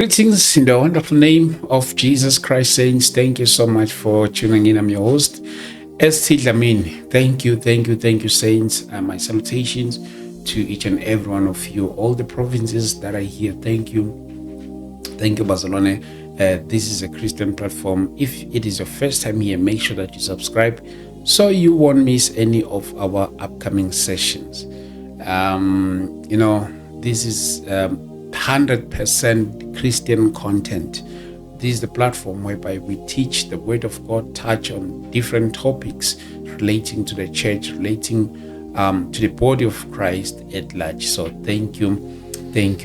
Greetings in the wonderful name of Jesus Christ, saints. Thank you so much for tuning in. I'm your host, S.T. Dlamini. Thank you, saints. My salutations to each and every one of you, all the provinces that are here. Thank you, Barcelona. This is a Christian platform. If it is your first time here, make sure that you subscribe so you won't miss any of our upcoming sessions. This is 100% Christian content. This is the platform whereby we teach the Word of God, touch on different topics relating to the church, relating to the body of Christ at large. So thank you,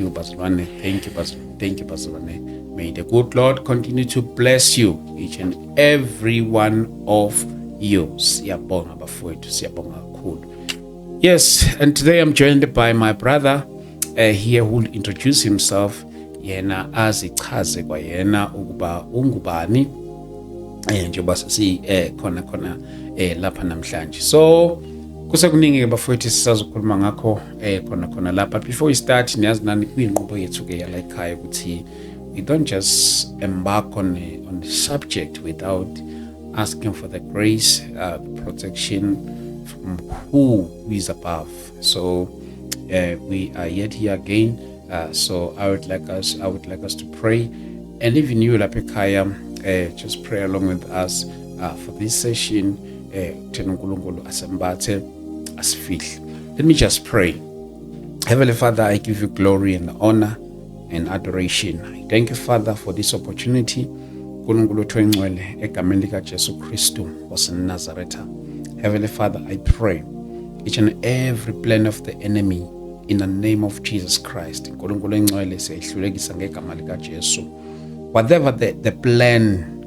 Barcelona. Thank you, Barcelona. May the good Lord continue to bless you, each and every one of you. Siyabonga bafowethu, siyabonga kakhulu. Yes, and today I'm joined by my brother here who will introduce himself, yena azichaze kwa yena ukuba ungubani njengoba si khona lapha namhlanje. So kusekuningi ke bafowethu sisazokhuluma ngakho khona lapha. Before we start, niyazi nani kuyinqubo yethu ke yala ekhaya ukuthi we don't just embark on the subject without asking for the grace, protection from who is above. So we are yet here again. So I would like us to pray, and even you lapekaya, just pray along with us for this session. Let me just pray. Heavenly Father, I give you glory and honor and adoration. I thank you, Father, for this opportunity. Heavenly Father, I pray each and every plan of the enemy in the name of Jesus Christ. Whatever the plan,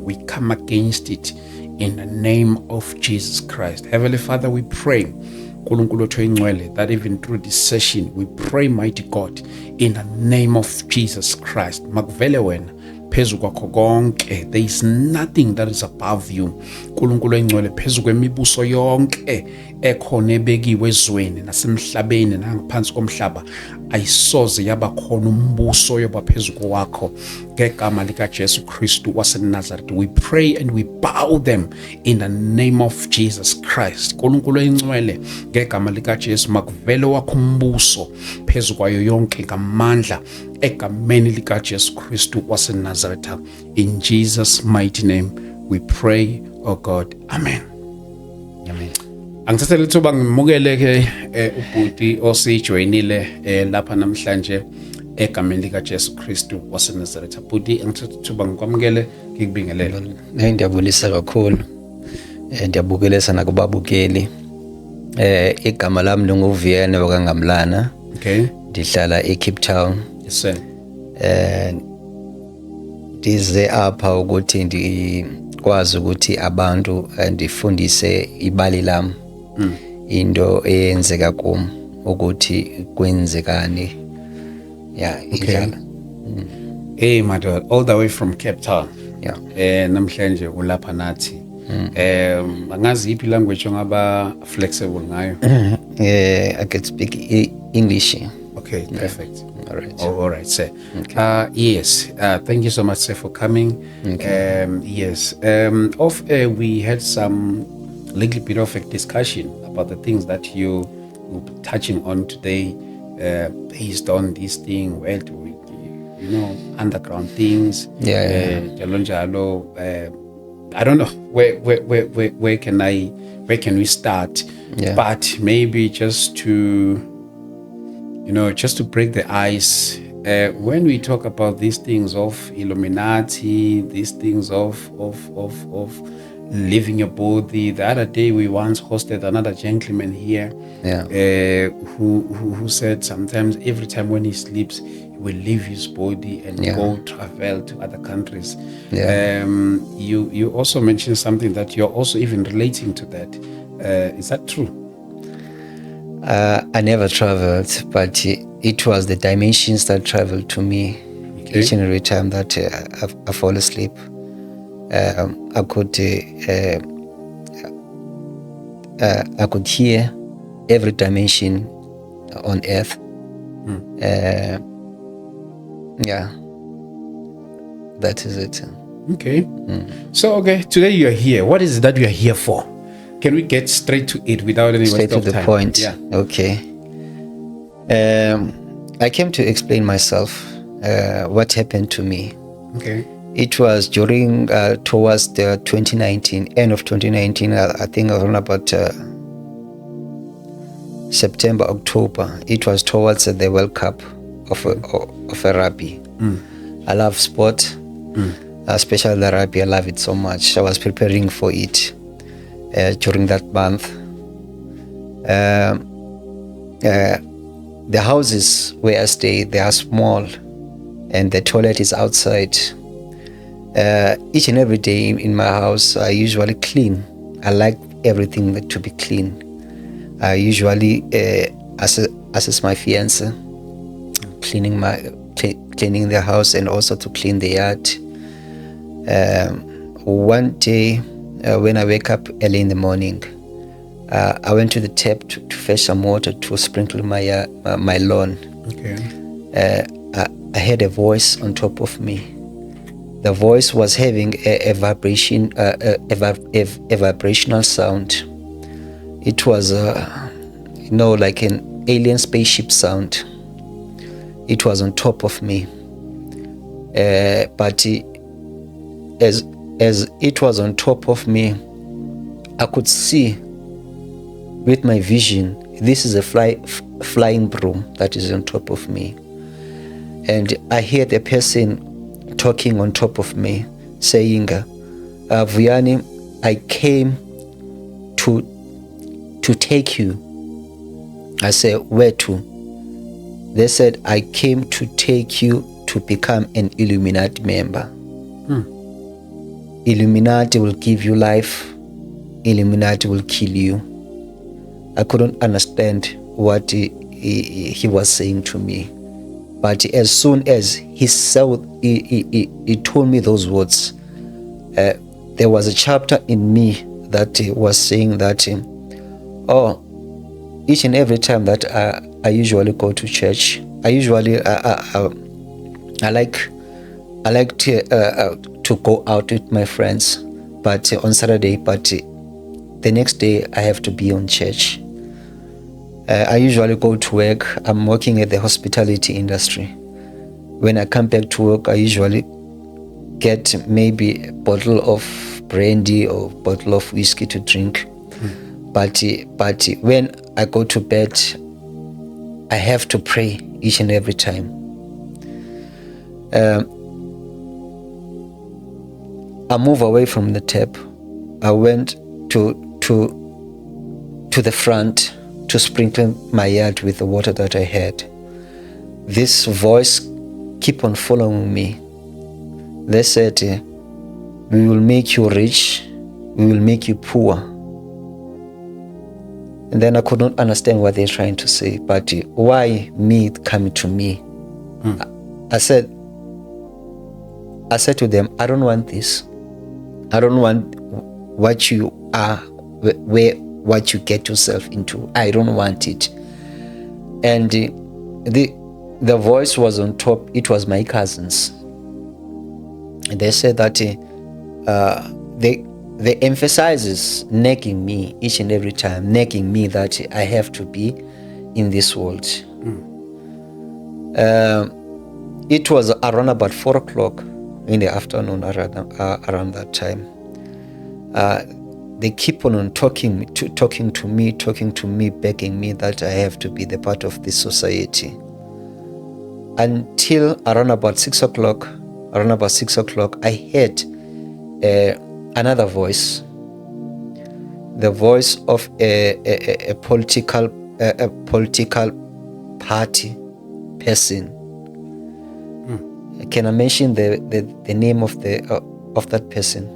we come against it in the name of Jesus Christ. Heavenly Father, we pray that even through this session, we pray, mighty God, in the name of Jesus Christ. There is nothing that is above you. Nkulunkulu engcwele phezu kwemibuso yonke ekhona ebekiwe ezweni nasemhlabeni nangaphansi komhlaba, ayisoze yaba khona umbuso yoba phezu kwakho ngegama lika Jesu Kristu waseNazaretha. We pray and we bow them in the name of Jesus Christ. Nkulunkulu engcwele ngegama lika Jesu makuvele wakho umbuso phezu kwayo yonke ngamandla egameni lika Jesu Kristu waseNazaretha. In Jesus' mighty name we pray, oh God. Amen. Amen. Angithathe lithuba ngimukele ke ubhuti osijoyinile lapha namhlanje egameni lika Jesu Kristu waseNazaretha. Bhuti, angithathe lithuba ngikwamukele ngikubingelele. Ngiyabulisa kakhulu. Ndiyabukelesa nakubabukeli. Igama lami linguVienne wakangamlana. Okay. Ndihlala eCape Town. Yes sir. Ndize apha ukuthi ndikwazi ukuthi abantu ndifundise ibali lami into eyenzeka kum ukuthi kwenzekani. Yeah, okay. Hey my daughter, all the way from Cape Town. Yeah. Namhlanje ulapha nathi. Angazi iphi language ongaba flexible ngayo? I can speak English. Okay, perfect. All right. All right, sir. Okay. Yes. Thank you so much, sir, for coming. Okay. Yes. We had some little bit of a discussion about the things that you will be touching on today, based on this thing. Well, underground things. Yeah. I don't know where can we start? Yeah. But maybe just to break the ice, when we talk about these things of Illuminati, these things of leaving your body. The other day we once hosted another gentleman here, who said sometimes every time when he sleeps, he will leave his body and go travel to other countries. Yeah. You also mentioned something that you're also even relating to that. Is that true? I never traveled, but it was the dimensions that traveled to me. Okay. Each and every time that I fall asleep. I could hear every dimension on earth. Yeah, that is it. Okay. So, okay, today you are here. What is it that you are here for? Can we get straight to it without any Straight waste to of the time? point. Yeah. Okay. I came to explain myself, what happened to me. Okay. It was during, towards the 2019, end of 2019, I think around about September, October. It was towards the World Cup of a rugby. I love sport, especially the rugby. I love it so much. I was preparing for it during that month. The houses where I stay, they are small, and the toilet is outside. Each and every day in my house, I usually clean. I like everything to be clean. I usually assist my fiance, cleaning the house and also to clean the yard. One day, when I wake up early in the morning, I went to the tap to fetch some water to sprinkle my lawn. Okay. I heard a voice on top of me. The voice was having a vibration, a vibrational sound. It was, like an alien spaceship sound. It was on top of me. But as it was on top of me, I could see with my vision, this is a flying broom that is on top of me. And I hear the person talking on top of me, saying, Vuyani, I came to take you. I said, where to? They said, I came to take you to become an Illuminati member. Illuminati will give you life. Illuminati will kill you. I couldn't understand what he was saying to me. But as soon as he told me those words, there was a chapter in me that was saying that, each and every time that I usually go to church, I usually I like to go out with my friends, but on Saturday, but the next day I have to be on church. I usually go to work. I'm working at the hospitality industry. When I come back to work, I usually get maybe a bottle of brandy or bottle of whiskey to drink. But when I go to bed, I have to pray each and every time. I move away from the tap. I went to the front to sprinkle my yard with the water that I had. This voice keep on following me. They said, we will make you rich, we will make you poor. And then I could not understand what they're trying to say, but why me coming to me? I said to them, I don't want this. I don't want what you are, what you get yourself into. I don't want it. And the voice was on top. It was my cousins. And they said that they emphasizes nagging me each and every time, nagging me that I have to be in this world. It was around about 4 o'clock in the afternoon, around that time. They keep on talking to me, begging me that I have to be the part of this society. Until around about 6 o'clock, I heard another voice, the voice of a political party person. Can I mention the name of that person?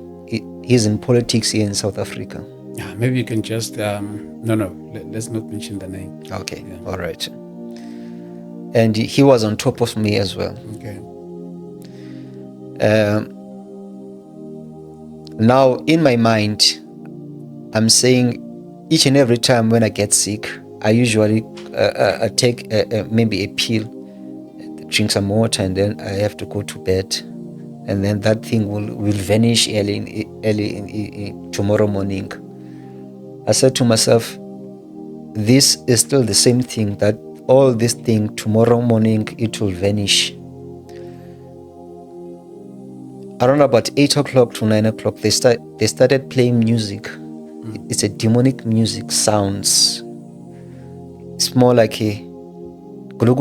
He's in politics here in South Africa. Yeah, maybe you can just let's not mention the name. Okay, yeah. All right. And he was on top of me as well. Okay. Now in my mind, I'm saying each and every time when I get sick, I usually take maybe a pill, drink some water, and then I have to go to bed. And then that thing will vanish early in tomorrow morning. I said to myself, this is still the same thing, that all this thing, tomorrow morning, it will vanish. Around about 8 o'clock to 9 o'clock, they started playing music. It's a demonic music sounds. It's more like a they're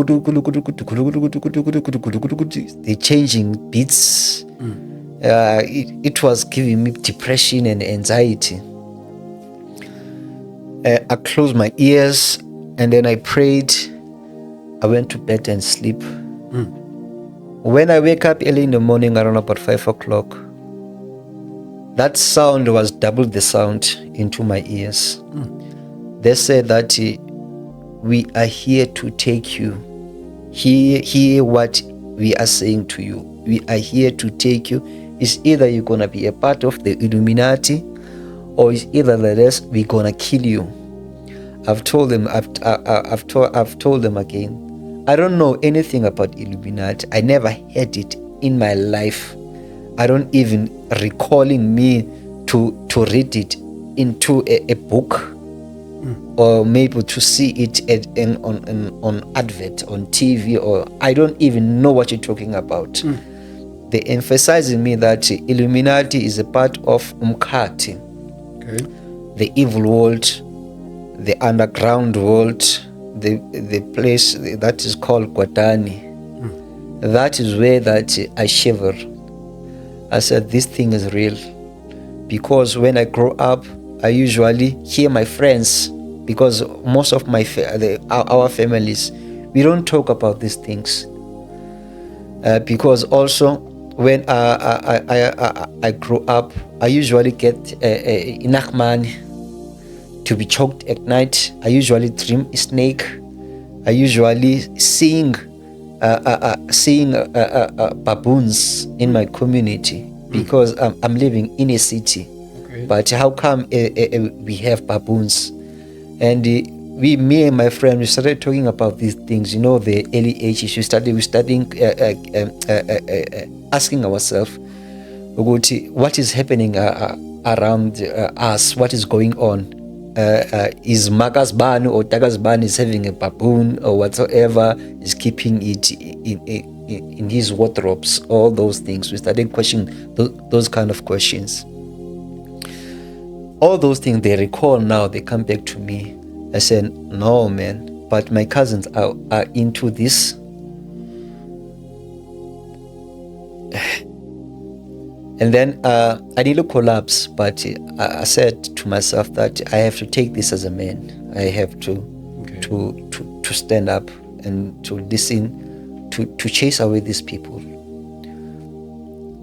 changing beats. It was giving me depression and anxiety. I closed my ears and then I prayed. I went to bed and sleep. When I wake up early in the morning around about 5 o'clock, that sound was double the sound into my ears. They said that we are here to take you. Hear what we are saying to you. We are here to take you. It's either you're going to be a part of the Illuminati, or it's either that we're going to kill you. I've told them again, I don't know anything about Illuminati. I never heard it in my life. I don't even recalling me to read it into a book, or maybe to see it on advert on TV, or I don't even know what you're talking about. They emphasizing me that Illuminati is a part of ukuth, the evil world, the underground world, the place that is called Guatani. That is where that I shiver. I said, this thing is real. Because when I grow up, I usually hear my friends, because most of our families, we don't talk about these things. Because also when I grow up, I usually get enough money to be choked at night. I usually dream a snake. I usually seeing baboons in my community, because I'm living in a city. But how come we have baboons? And me and my friend, we started talking about these things. The early ages. We studying, asking ourselves, what is happening around us? What is going on? Is Makasbani or Takasbani is having a baboon or whatsoever, is keeping it in his wardrobes? All those things. We started questioning those kind of questions. All those things they recall now, they come back to me. I said, no, man, but my cousins are into this. And then I nearly collapsed, but I said to myself that I have to take this as a man. I have to stand up and to listen, to chase away these people.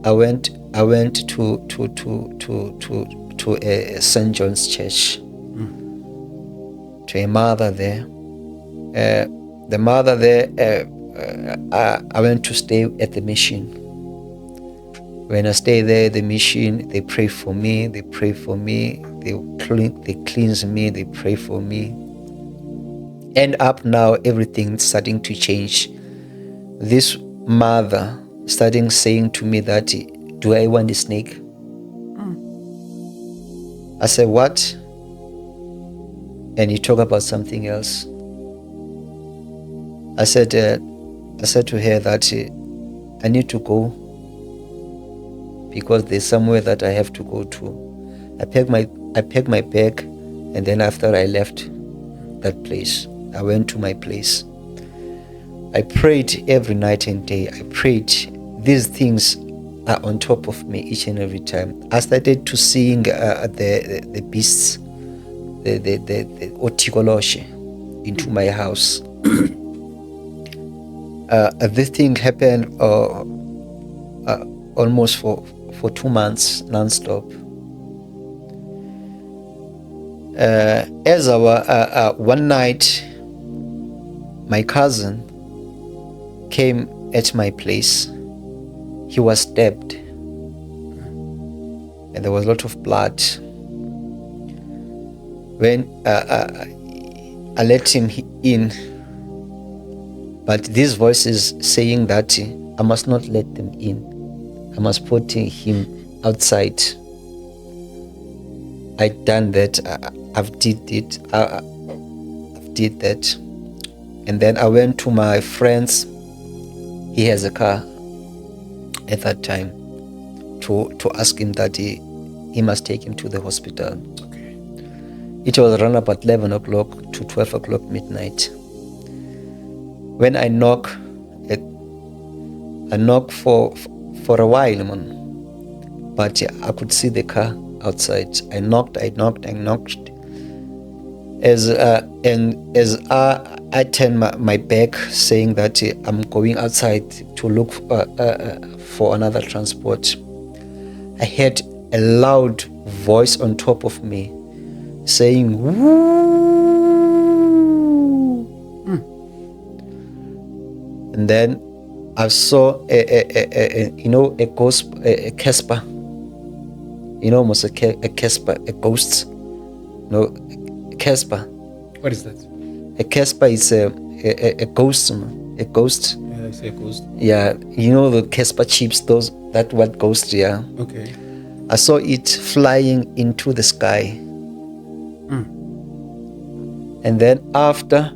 I went to a St. John's Church, to a mother there. The mother there, I went to stay at the mission. When I stay there, the mission, they pray for me, they cleanse me, they pray for me. And up now, everything's starting to change. This mother starting saying to me that, do I want a snake? I said, what? And you talk about something else. I said to her that I need to go, because there's somewhere that I have to go to. I packed my bag, and then after I left that place, I went to my place. I prayed every night and day. I prayed. These things are on top of me each and every time. I started to seeing the beasts, the otikoloshe into my house. This thing happened almost for 2 months non-stop. As one night, my cousin came at my place. He was stabbed, and there was a lot of blood. When I let him in. But these voices saying that I must not let them in. I must put him outside. I done that. I've did it. I've did that. And then I went to my friend's. He has a car at that time, to ask him that he must take him to the hospital. Okay. It was around about 11 o'clock to 12 o'clock midnight. When I knock for a while, man. But I could see the car outside. I knocked. As I turned my back, saying that I'm going outside to look for another transport, I heard a loud voice on top of me saying, "Woo!" And then I saw a ghost, a Casper. Almost a Casper, a ghost. No, Casper. What is that? A Casper is a ghost. A ghost. Yeah, I say a ghost. Yeah, the Casper chips. That what ghost? Yeah. Okay. I saw it flying into the sky. And then after,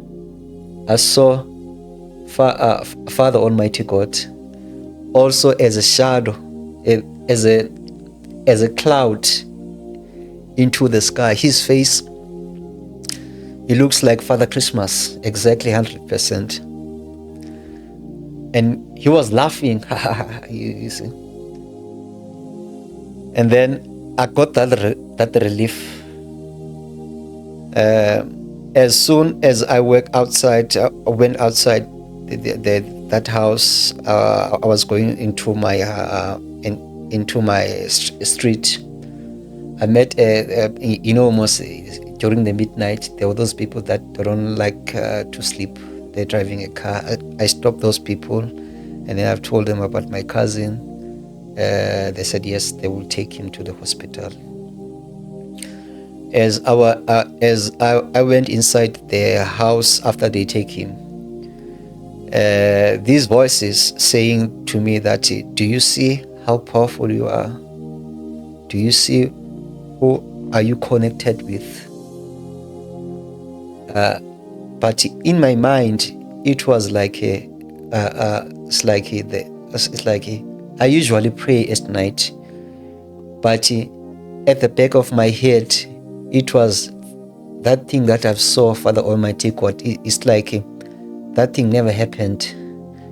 I saw Father Almighty God also as a shadow, as a cloud into the sky. His face, he looks like Father Christmas, exactly 100%. And he was laughing. You see. And then I got that relief. As soon as I went outside that house, I was going into my street. I met almost during the midnight. There were those people that don't like to sleep. They're driving a car. I stopped those people, and then I've told them about my cousin. They said yes, they will take him to the hospital. As I went inside their house after they take him, these voices saying to me that, do you see how powerful you are? Do you see who are you connected with? But in my mind, it was like I usually pray at night, but at the back of my head, it was that thing that I saw, Father Almighty God. It's like that thing never happened,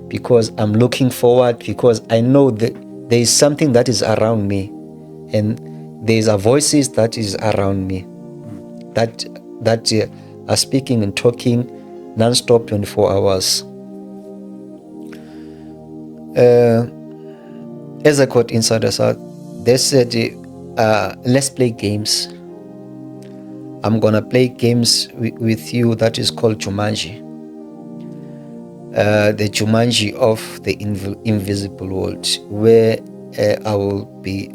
because I'm looking forward, because I know that there is something that is around me, and there's a voices that is around me that are speaking and talking non-stop 24 hours. As I got inside the house, they said, let's play games. I'm gonna play games with you that is called Jumanji. The Jumanji of the invisible world, where I will be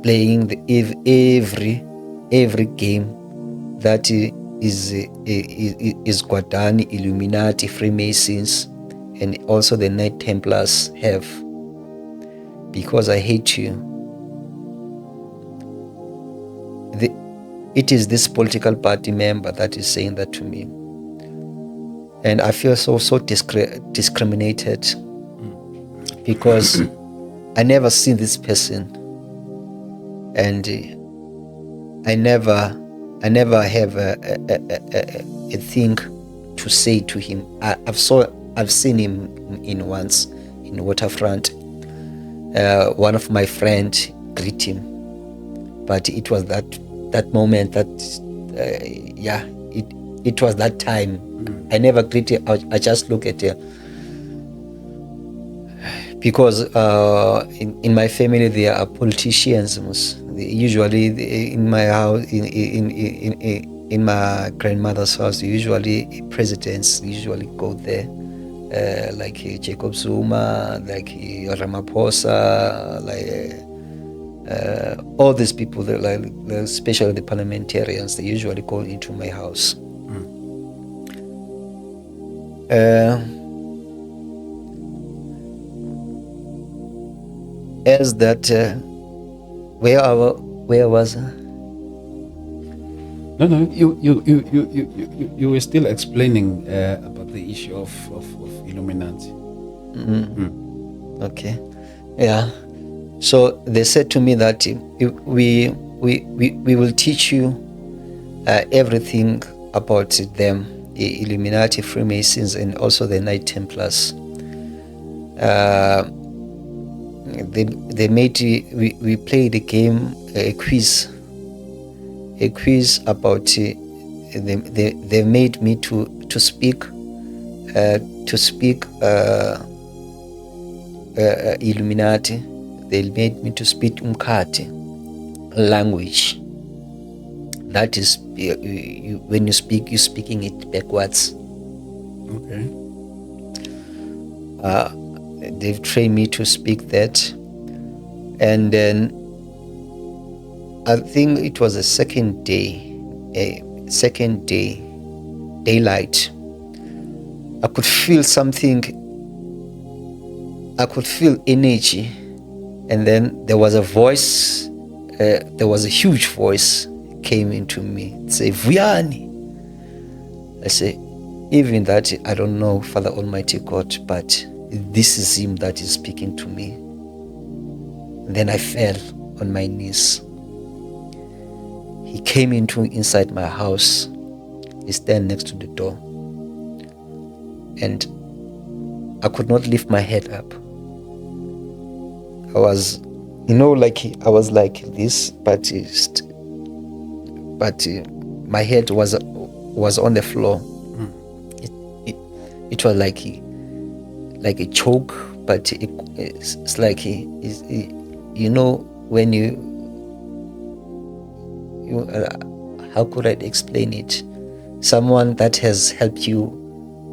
playing every game that is Guadani, Illuminati, Freemasons, and also the Knight Templars have, because I hate you. It is this political party member that is saying that to me, and I feel so discriminated, because I never seen this person, and I never have a thing to say to him. I've seen him in once in Waterfront. One of my friends greet him, but it was that moment that it was that time. I never greet him. I just look at him, because in my family there are politicians. Usually in my house, in my grandmother's house, usually presidents usually go there, like Jacob Zuma, like Ramaphosa, like all these people, like especially the parliamentarians, they usually go into my house. As that, where was I? No, you were still explaining about the issue of Illuminati. Okay, yeah. So they said to me that we will teach you everything about them, the Illuminati, Freemasons, and also the Knight Templars. They made we played a game, a quiz about they made me to speak Illuminati. They made me to speak Umkati language. That is, when you speak, you're speaking it backwards. Okay. They've trained me to speak that, and then I think it was a second day, daylight. I could feel something. I could feel energy, and then there was a voice. There was a huge voice came into me. It said, "Vuyani." I say, even that I don't know, Father Almighty God, but this is Him that is speaking to me. Then I fell on my knees. He came inside my house. He stand next to the door, and I could not lift my head up. I was, I was like this, but my head was on the floor. It was like a choke, but it's like when you how could I explain it? Someone that has helped you,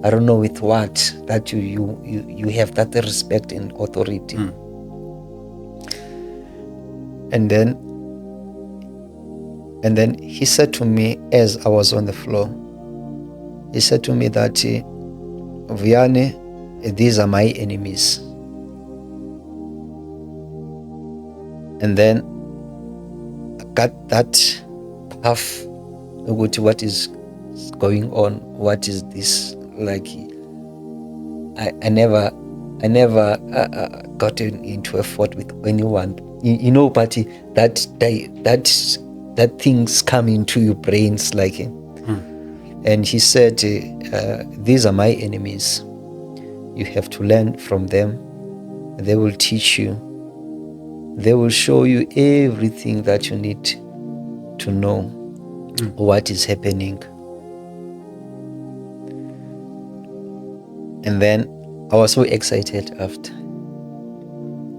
I don't know with what, that you have that respect and authority. And then he said to me, as I was on the floor, he said to me that, Vuyani, these are my enemies. And then I got that puff about what is going on, what is this, like I never got into a fight with anyone, but that things come into your brains, like. And he said, these are my enemies. You have to learn from them. They will teach you. They will show you everything that you need to know what is happening. And then I was so excited after.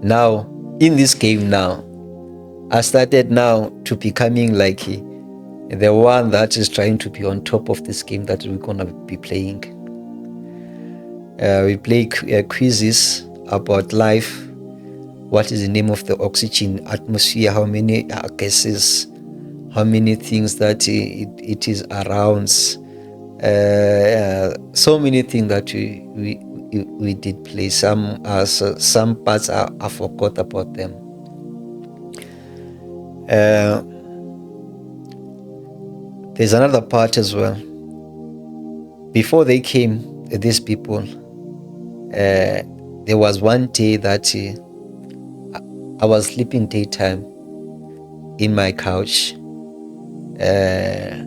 Now, in this game now, I started now to becoming like the one that is trying to be on top of this game that we're going to be playing. We play quizzes about life. What is the name of the oxygen atmosphere? How many gases? How many things that it is around? So many things that we did play. Some parts I forgot about them. There's another part as well. Before they came, these people, there was one day that I was sleeping daytime in my couch. I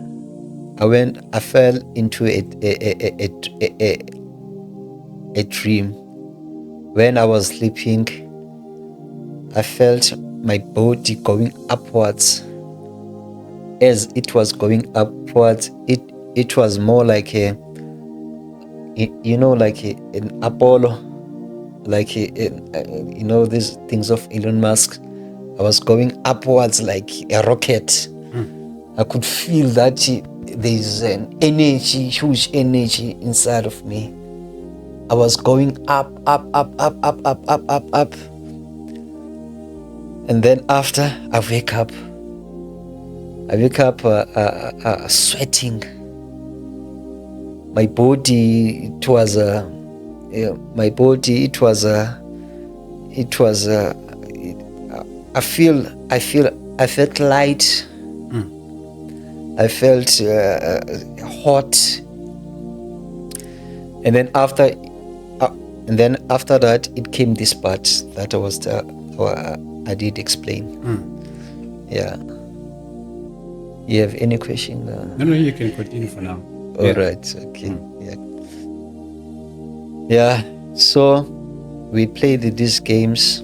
fell into a dream. When I was sleeping, I felt my body going upwards. As it was going upwards, it was more like an Apollo, like these things of Elon Musk. I was going upwards like a rocket. I could feel that there's an energy, huge energy inside of me. I was going up. And then after, I wake up sweating. my body, it was a, my body, it was a, I felt light. I felt hot, and then after that, it came this part that I did explain. Yeah. You have any question? No, you can continue for now. All right. Okay. Yeah. So we played these games.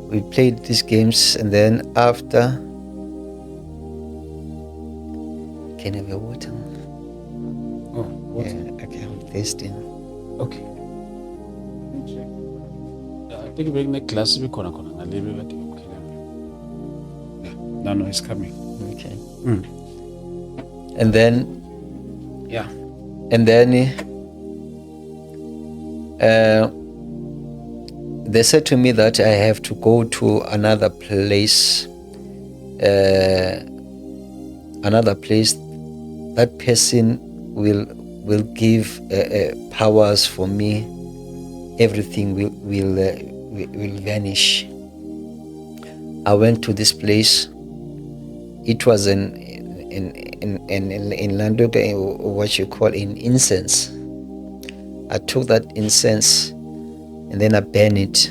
And then after, can I have a water? Oh, water. Yeah. Okay. I'm thirsty. Okay. Take a break. Next class we gonna no, it's coming. Okay. And then. Yeah. And then they said to me that I have to go to another place. That person will give powers for me. Everything will vanish. I went to this place. It was in Landuka, what you call in incense. I took that incense and then I burned it.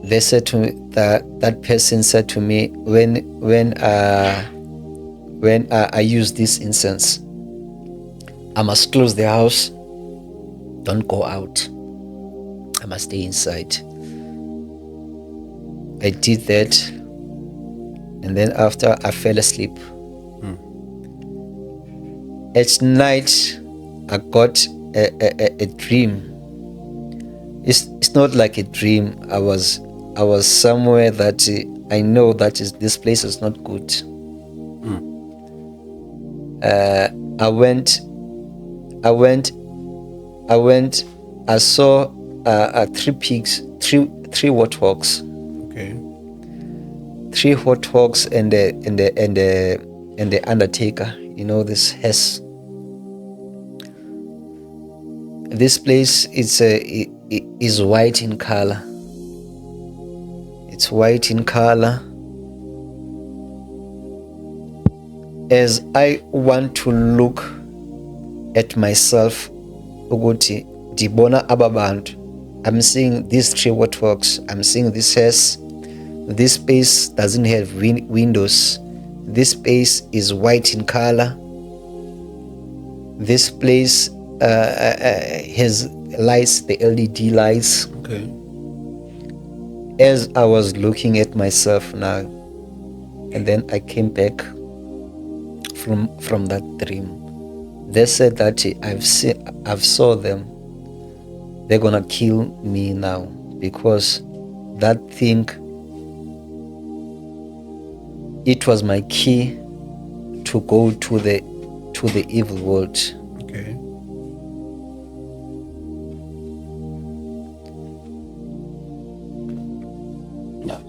They said to me that person said to me, when I use this incense, I must close the house. Don't go out. I must stay inside. I did that, and then after I fell asleep. At night, I got a dream. It's not like a dream. I was somewhere that I know that this place is not good. I went. I saw 3 pigs, three warthogs. Okay. 3 warthogs and the undertaker. You know, this hearse. This place is white in color. It's white in color. As I want to look at myself, ukuthi dibona ababantu, I'm seeing these 3 warthogs. I'm seeing this house. This space doesn't have windows. This space is white in color. This place has lights, the LED lights. Okay. As I was looking at myself now, and then I came back from that dream. They said that I've saw them. They're gonna kill me now because that thing, it was my key to go to the evil world. Okay. Yeah.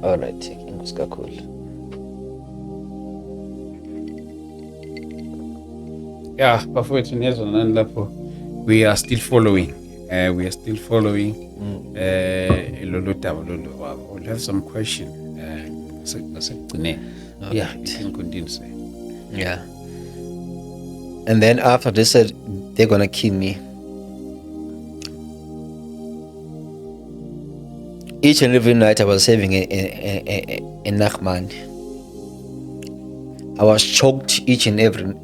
All right. Kakhulu. Yeah, bafowethu nezwa nani lapho we are still following. Lolo daba lolo. We'll have some question. Yeah, you can continue saying. Yeah. And then after they said they're gonna kill me. Each and every night I was having a nachman. I was choked each and every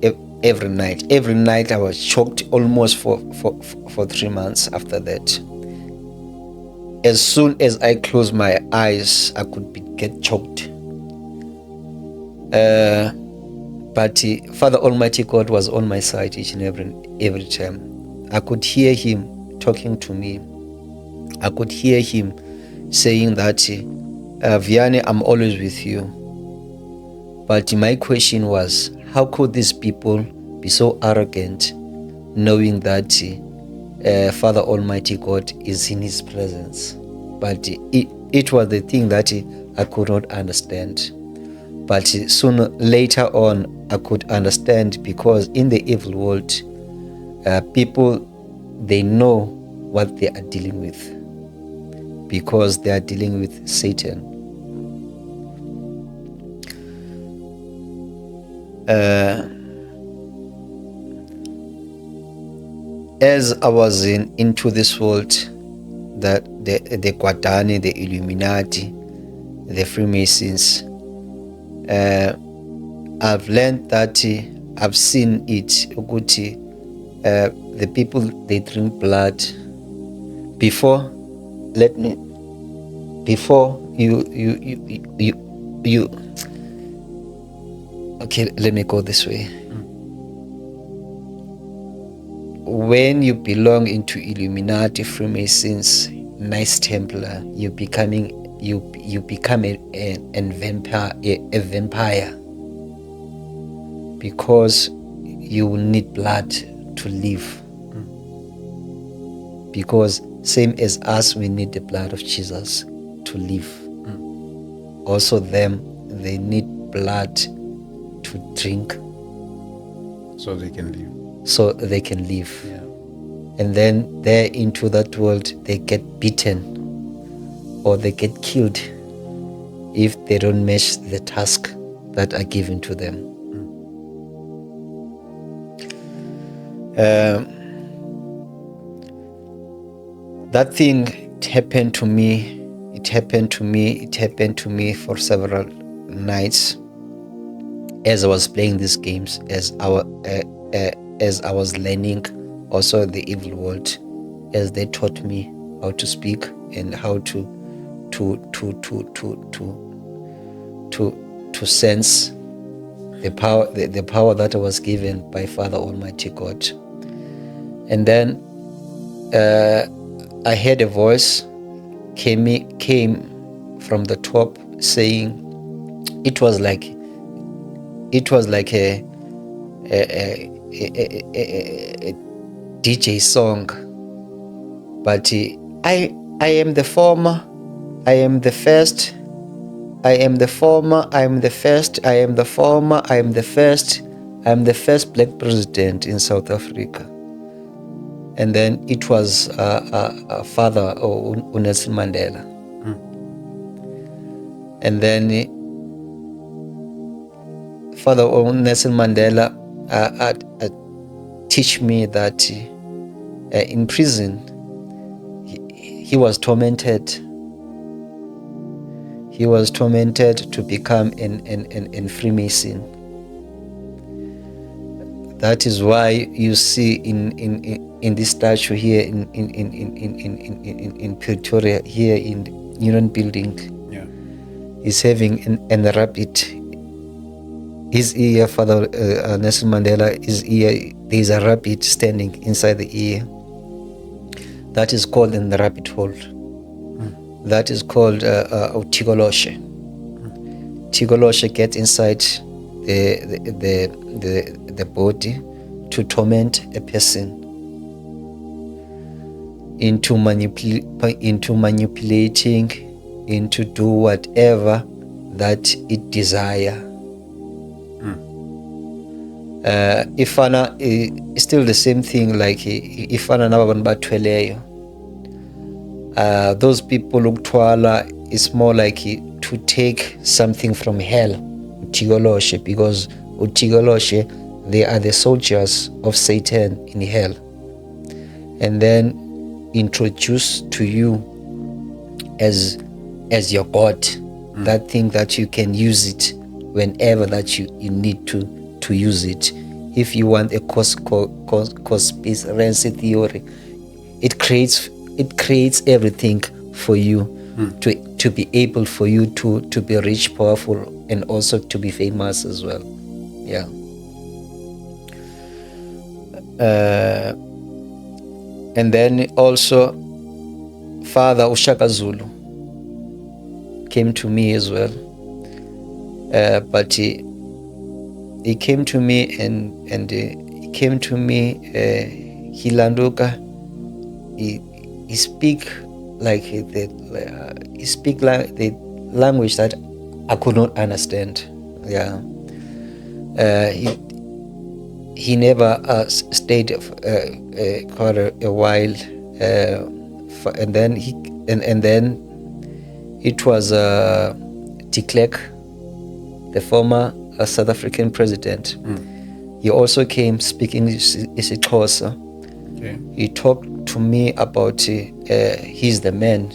night. Every night I was choked almost for 3 months after that. As soon as I closed my eyes, I could get choked. But Father Almighty God was on my side each and every time. I could hear him talking to me. I could hear him saying that, Vianney, I'm always with you. But my question was, how could these people be so arrogant, knowing that Father Almighty God is in his presence? But it was the thing that I could not understand. But sooner later on, I could understand, because in the evil world, people, they know what they are dealing with, because they are dealing with Satan. As I was into this world, that the Kwadani, the Illuminati, the Freemasons, I've learned that, I've seen it, ukuthi, the people, they drink blood. Before you okay, let me go this way. When you belong into Illuminati, Freemasons, Knights Templar, you become a vampire, because you need blood to live. Because same as us, we need the blood of Jesus to live. Also them, they need blood to drink, so they can live. Yeah. And then there into that world, they get beaten or they get killed if they don't match the task that are given to them. That thing, it happened to me for several nights as I was playing these games, as I was learning also the evil world, as they taught me how to speak and how to sense the power that I was given by Father Almighty God. And then I heard a voice came from the top saying, it was like a DJ song, but I am the former, I am the first, I am the former, I am the first, I am the former, I am the first, I am the first black president in South Africa. And then it was Father Nelson Mandela. And then Father Nelson Mandela teach me that in prison he was tormented. He was tormented to become an Freemason. That is why you see in this statue here in Pretoria, here in Union Building, is having an rabbit. His ear, Father Nelson Mandela, his ear, there is a rabbit standing inside the ear. That is called in the rabbit hole. That is called Tigoloshe. Tigoloshe gets inside the body to torment a person, into manipulating, into do whatever that it desire. Ifana is still the same thing, like ifana nabantu bathweleyo. Those people ukthwala is more like to take something from hell, utigoloshe, because utigoloshe, they are the soldiers of Satan in hell, and then introduce to you as your God, that thing that you can use it whenever that you need to use it. If you want a conspiracy theory, it creates everything for you to be able for you to be rich, powerful, and also to be famous as well. Yeah. And then also Father Ushaka Zulu came to me as well, but he came to me and he came to me, he speak like the language that I could not understand. Yeah. He never stayed quite a while, and then it was de Klerk, the former South African president. He also came speaking isiXhosa. Okay. He talked to me about he's the man.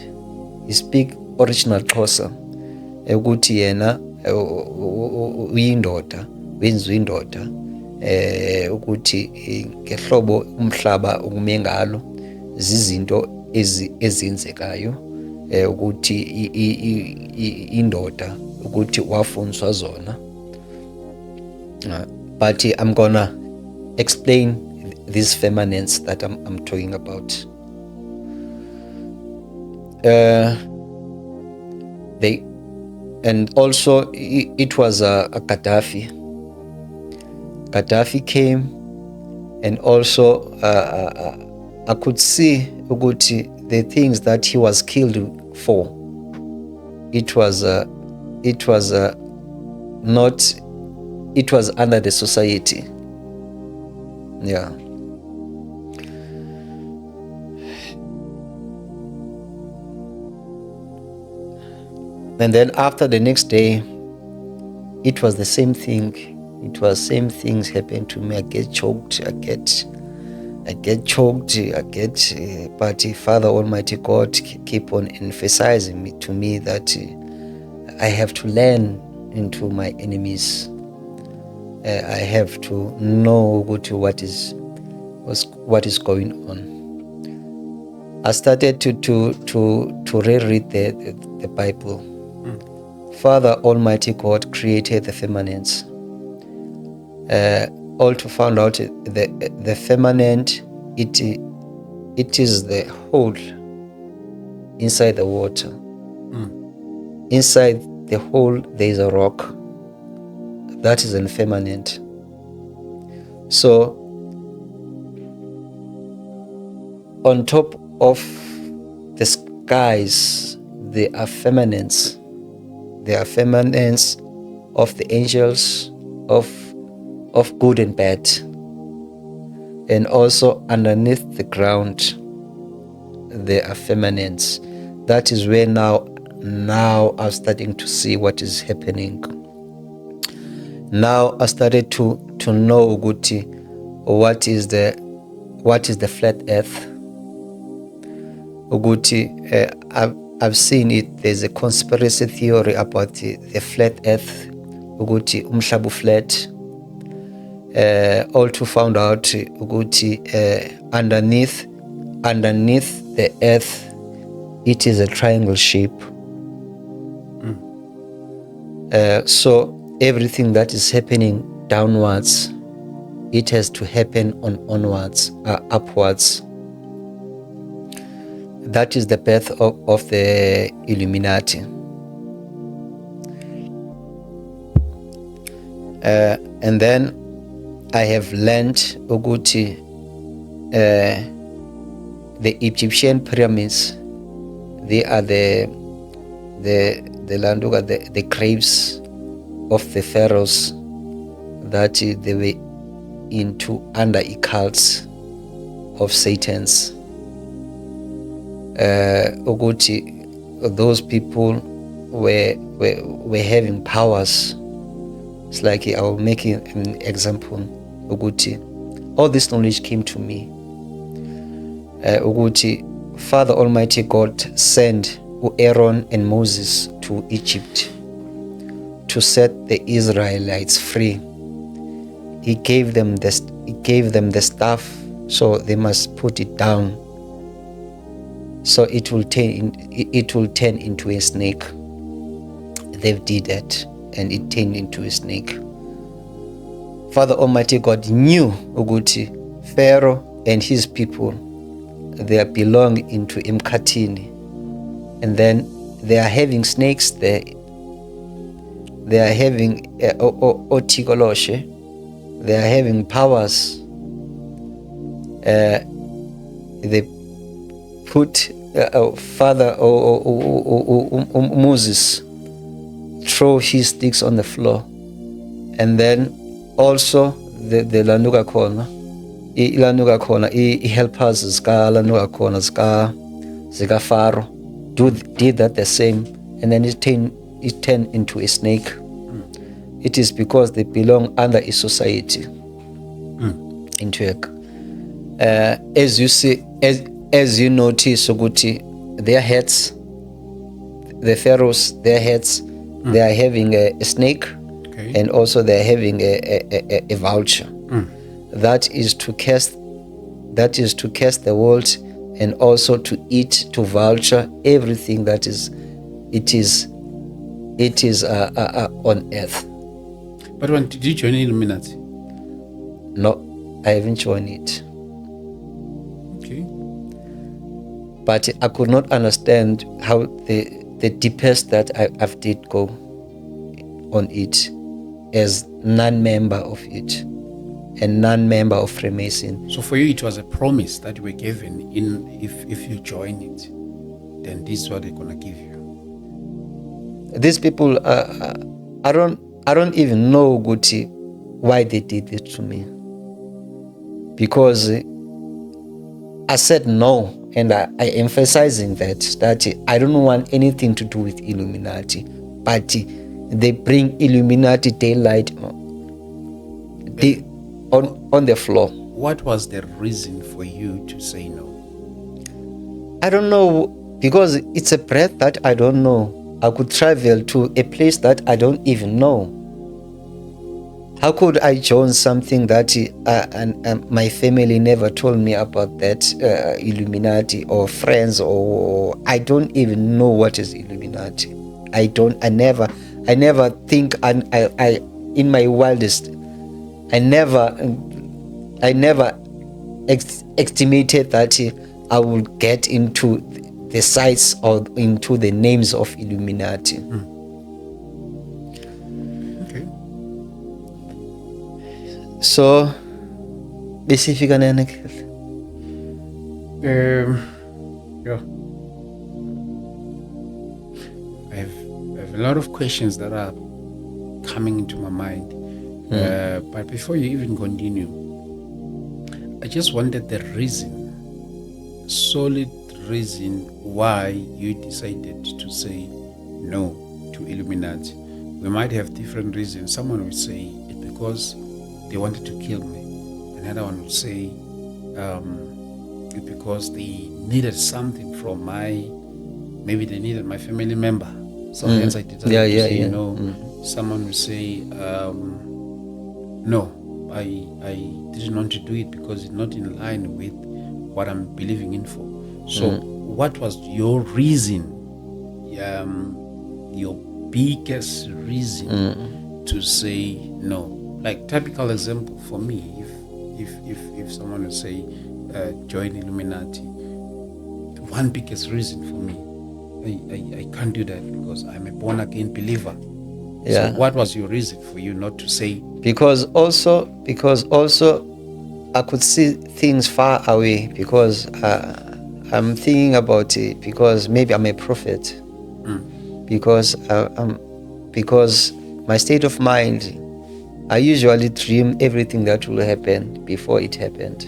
He speak original Xhosa. Ukuthi yena uyindoda, wenziwe indoda. Ukuthi ngehlobo umhlaba ukume ngalo zizinto ezenzekayo, ukuthi indoda ukuthi wafundiswa zona. But I'm gonna explain these feminines that I'm talking about. And also it was a Gaddafi. Gaddafi came, and also I could see ukuthi the things that he was killed for. It was not. It was under the society. Yeah. And then after the next day, it was the same thing. It was same things happened to me. I get choked. I get choked. But Father Almighty God keep on emphasizing to me that I have to learn into my enemies. I have to know what is going on. I started to reread the Bible. Father Almighty God created the feminines. All to find out the feminine, it is the hole inside the water. Inside the hole there is a rock. That is feminine. So on top of the skies, there are feminines. There are feminines of the angels, of good and bad. And also underneath the ground, there are feminines. That is where now I'm starting to see what is happening. Now I started to know Uguti, what is the flat earth. Uguti, I've seen it. There's a conspiracy theory about the flat earth. Uguti umhlabu flat. All to found out Uguti underneath the earth, it is a triangle shape. So everything that is happening downwards, it has to happen onwards, upwards. That is the birth of the Illuminati. And then I have learned Uguti, the Egyptian pyramids, they are the landuga, the graves of the pharaohs that they were into under cults of Satan's. Uguti, those people were having powers. It's like I will make an example. Uguti, all this knowledge came to me. Uguti, Father Almighty God sent Aaron and Moses to Egypt to set the Israelites free. He gave them the staff, so they must put it down, so it will turn into a snake. They did that, and it turned into a snake. Father Almighty God knew Uguti, Pharaoh and his people, they belong into Mkhatini, and then they are having snakes there. They are having Otikoloshe. They are having powers. They put Father Moses throw his sticks on the floor. And then also the lanuka khona ilanuka khona i-helpers zika-lanuka khona zika-Pharaoh did that the same, and then it turned into a snake. It is because they belong under a society in Turkey. As you see, as you notice, Suguti, their heads, the pharaohs, their heads, they are having a snake, and also they are having a vulture. That is to curse the world, and also to eat, to vulture everything that is on earth. But when did you join Illuminati? No, I haven't joined it. Okay. But I could not understand how the deepest that I've did go on it as non-member of it and non-member of Freemason. So for you, it was a promise that you were given if you join it, then this is what they're gonna give you. These people, I don't even know, Guti, why they did it to me. Because I said no, and I emphasizing that I don't want anything to do with Illuminati, but they bring Illuminati daylight on the floor. What was the reason for you to say no? I don't know, because it's a breath that I don't know. I could travel to a place that I don't even know. How could I join something that and my family never told me about that Illuminati, or friends, or I don't even know what is Illuminati. I never think, I in my wildest, I never estimated that I would get into the sites or into the names of Illuminati. Okay. So, besifika nene. Yeah. I have a lot of questions that are coming into my mind. But before you even continue, I just wanted the solid reason why you decided to say no to Illuminati. We might have different reasons. Someone would say it's because they wanted to kill me. Another one would say it's because they needed something from maybe they needed my family member. Sometimes I did that. Yeah. No. Someone would say, no, I didn't want to do it because it's not in line with what I'm believing in for. So what was your reason, your biggest reason to say no? Like typical example for me, if someone would say join Illuminati, one biggest reason for me, I can't do that because I'm a born again believer. Yeah. So what was your reason for you not to say? Because also I could see things far away, because I'm thinking about it, because maybe I'm a prophet. Because my state of mind, I usually dream everything that will happen before it happened.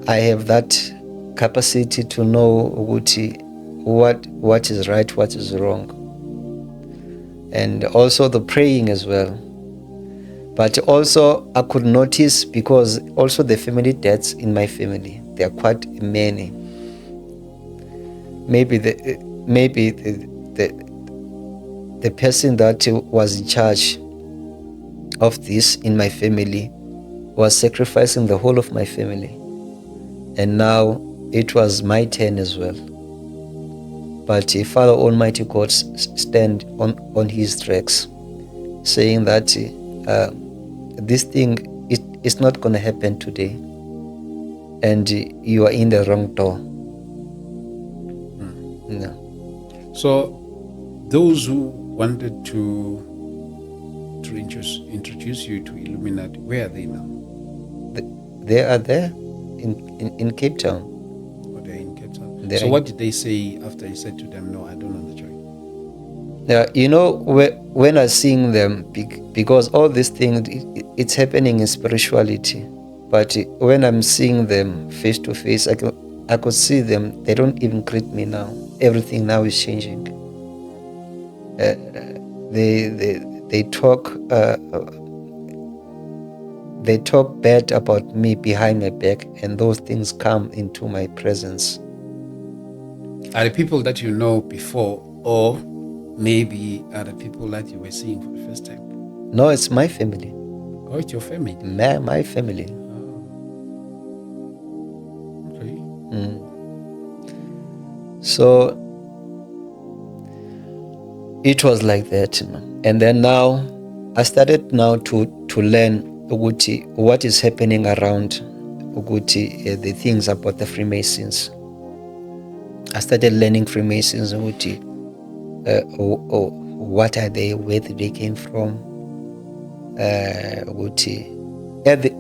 I have that capacity to know what is right, what is wrong, and also the praying as well. But also I could notice, because also the family deaths in my family, there are quite many. Maybe the person that was in charge of this in my family was sacrificing the whole of my family, and now it was my turn as well. But Father Almighty God stand on his tracks, saying that this thing is not going to happen today, and you are in the wrong door. No. So those who wanted to introduce you to Illuminati, where are they now? They are there in Cape Town. Oh, they're in Cape Town. So what did they say after you said to them, no, I don't want to join? when I sing them, because all these things, it's happening in spirituality. But when I'm seeing them face to face, I could see them. They don't even greet me now. Everything now is changing. They talk. They talk bad about me behind my back, and those things come into my presence. Are the people that you know before, or maybe are the people that you were seeing for the first time? No, it's my family. Oh, it's your family. My family. Okay. So it was like that, and then now I started now to learn what is happening around the things about the Freemasons. I started learning Freemasons, what are they, where they came from,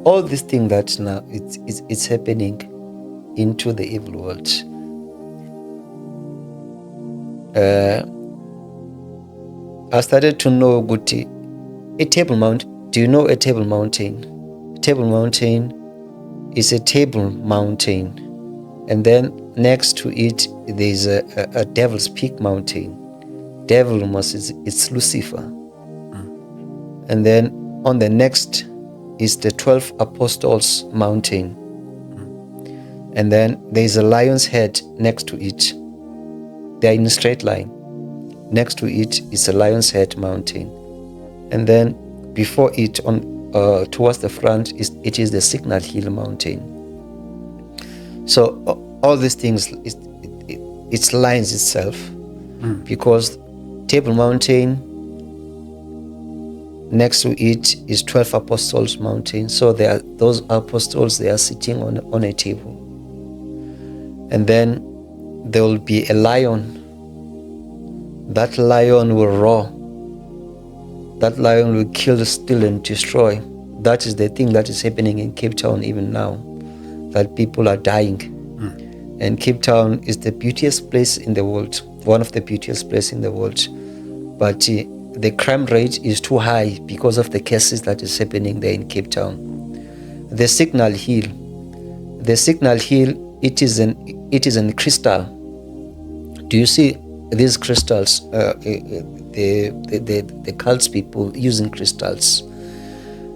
all these things that now it's happening into the evil world. I started to know a table mount. Do you know a table mountain? Table mountain is a table mountain, and then next to it there's a Devil's Peak mountain. Devil it's Lucifer, and then on the next is the 12 Apostles mountain, and then there's a lion's head next to it. They are in a straight line. Next to it is a lion's head mountain, and then before it, on towards the front, it is the Signal Hill mountain. So all these things, it lines itself, because Table Mountain, next to it is 12 Apostles mountain. So those apostles, they are sitting on a table, and then there will be a lion. That lion will roar. That lion will kill, steal, and destroy. That is the thing that is happening in Cape Town even now, that people are dying. And Cape Town is the beautiest place in the world, one of the beautiest places in the world. But the crime rate is too high because of the cases that is happening there in Cape Town. The Signal Hill, it is in crystal. Do you see these crystals? The cults people using crystals.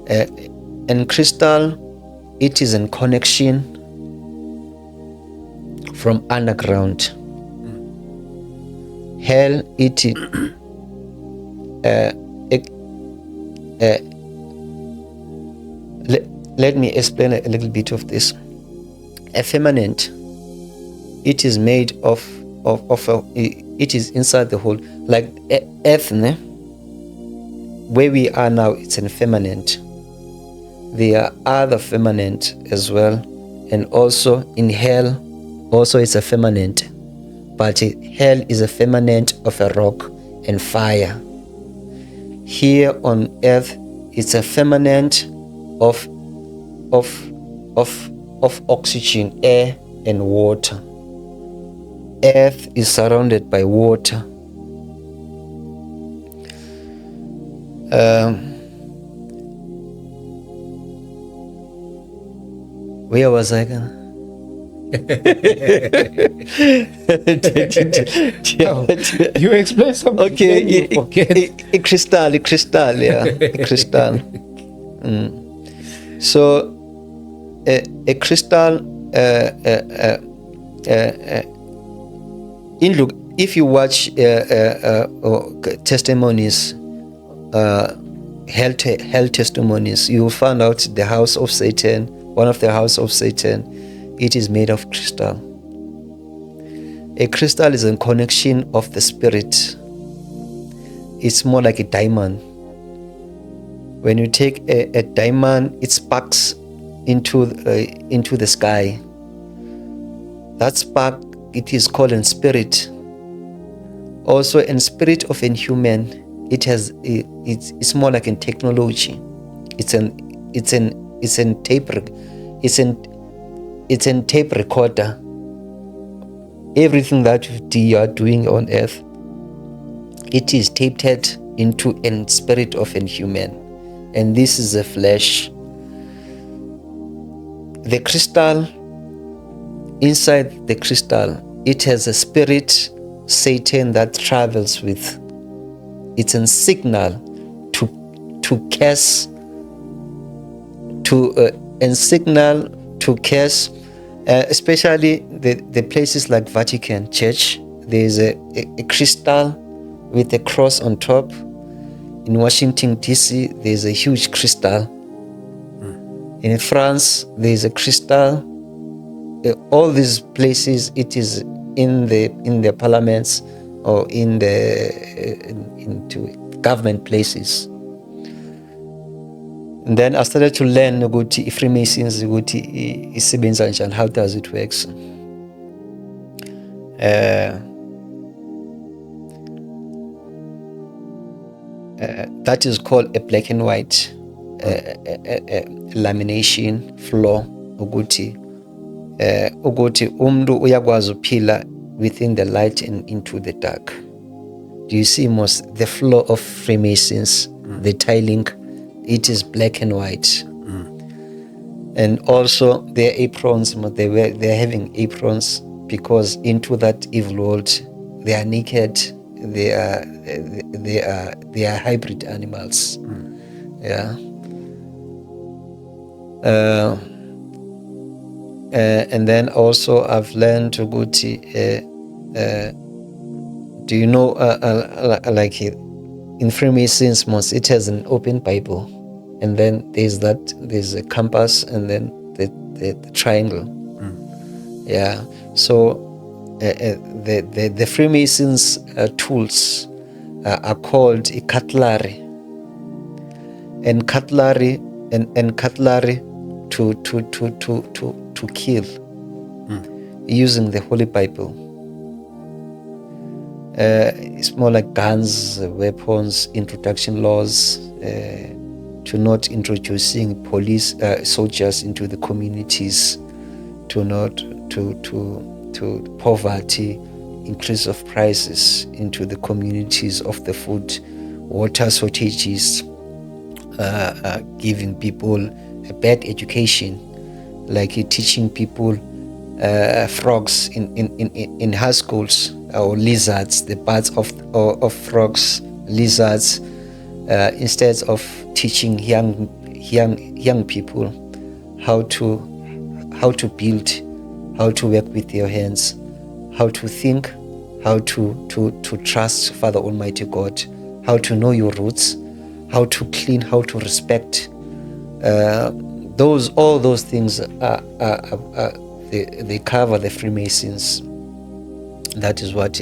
And crystal, it is in connection from underground. Hell, let me explain a little bit of this. A firmament, it is made of it is inside the hole, like earth, where we are now. It's a firmament. There are other firmament as well, and also in hell, also it's a firmament. But hell is a firmament of a rock and fire. Here on earth, it's a firmament of oxygen, air, and water. Earth is surrounded by water. Where was I gonna? You explain something. Okay, a crystal, yeah, a crystal. So a crystal. If you watch testimonies, hell testimonies, you will find out the house of Satan. One of the house of Satan, it is made of crystal. A crystal is a connection of the spirit. It's more like a diamond. When you take a diamond, it sparks into the sky. That spark, it is called in spirit. Also, in spirit of a human, it's more like in technology. It's in tape recorder. Everything that you are doing on earth, it is taped into a spirit of a human, and this is the flesh. The crystal, inside the crystal, it has a spirit, Satan, that travels with. It's a signal to curse, especially the places like Vatican Church. There's a crystal with a cross on top. In Washington DC, there's a huge crystal. In France, there's a crystal. All these places, it is in the parliaments or into government places. And then I started to learn ukuthi Freemasons ukuthi isebenza njani, how does it works. That is called a black and white lamination floor, ukuthi umuntu uyakwazi uphila within the light and into the dark. Do you see the floor of Freemasons, the tiling, it is black and white. And also their aprons, they're having aprons because into that evil world they are naked, they are hybrid animals. Yeah. And then also I've learned to go to do you know like in Freemasons it has an open Bible, and then there's a compass, and then the triangle. Yeah. So the Freemasons tools are called a cutlery, and cutlery to kill using the Holy Bible. It's more like guns, weapons, introduction laws, to not introducing police soldiers into the communities, to poverty, increase of prices into the communities of the food, water shortages, giving people a bad education, like teaching people frogs in high schools, or lizards, the parts of frogs, lizards, instead of teaching young people how to build, how to work with your hands, how to think, how to trust Father Almighty God, how to know your roots, how to clean, how to respect. All those things they cover the Freemasons. That is what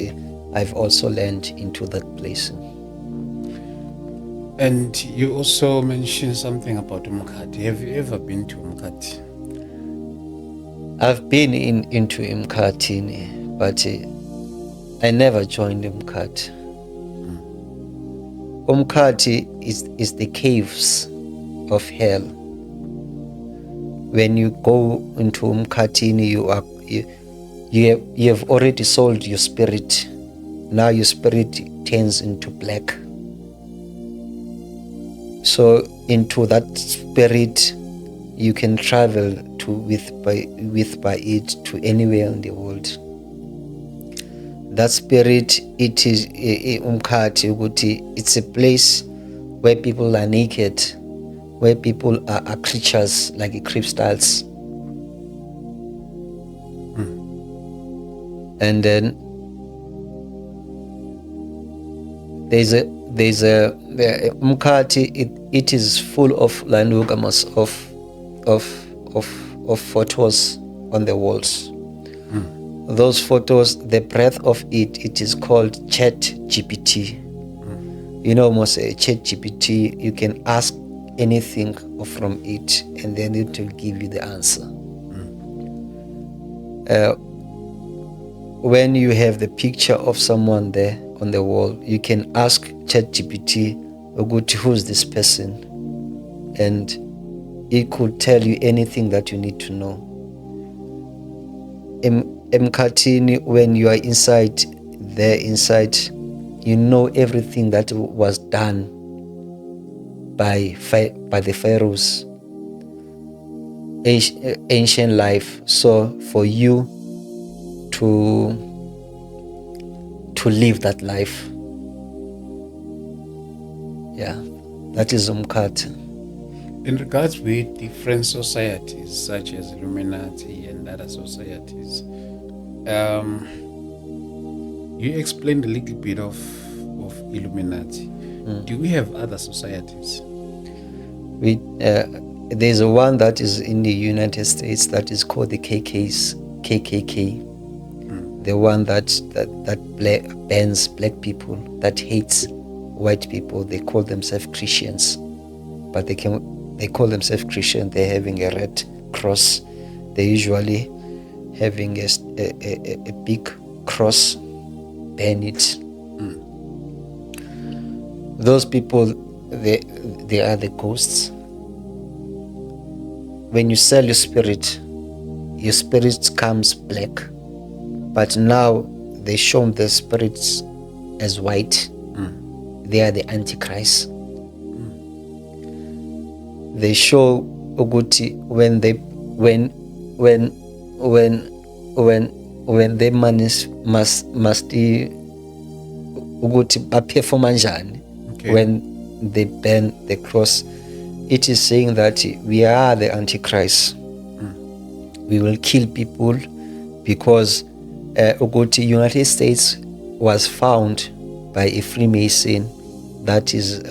I've also learned into that place. And you also mentioned something about Umkati. Have you ever been to Umkati? I've been into Umkati, but I never joined Umkati. Umkati is the caves of hell. When you go into Umkati, you have already sold your spirit. Now your spirit turns into black. So into that spirit you can travel by it to anywhere in the world. That spirit, it is Umkati. It's a place where people are naked, where people are creatures like crystals. And then there's a Umkati. It is full of landugamas of photos on the walls. Those photos, the breadth of it is called Chat GPT. You know, almost a Chat GPT, you can ask anything from it, and then it will give you the answer. When you have the picture of someone there on the wall, you can ask ChatGPT, who's this person? And it could tell you anything that you need to know. Mkatini, when you are inside, You know everything that was done by the pharaohs, ancient life. So for you to live that life, that is umkhatha. In regards with different societies such as Illuminati and other societies, you explained a little bit of Illuminati. Do we have other societies? There's one that is in the United States that is called the KKK. The one that bans black people, that hates white people. They call themselves Christians, but they call themselves Christian. They're having a red cross. They're usually having a big cross, ban it. Those people, they are the ghosts. When you sell your spirit comes black. But now they show the spirits as white. They are the Antichrist. They show ukuthi when they must ukuthi baperform kanjani. When they burn the cross, it is saying that we are the Antichrist. We will kill people because United States was found by a Freemason, that is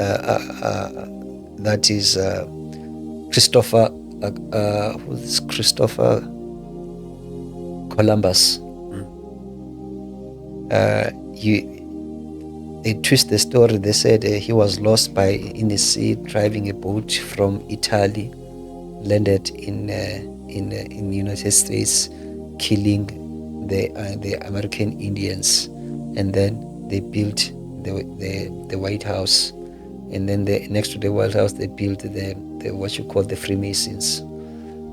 Christopher Columbus. They twist the story. They said he was lost in the sea driving a boat from Italy, landed in the United States, killing the American Indians, and then they built the White House, and then next to the White House they built the what you call the Freemasons.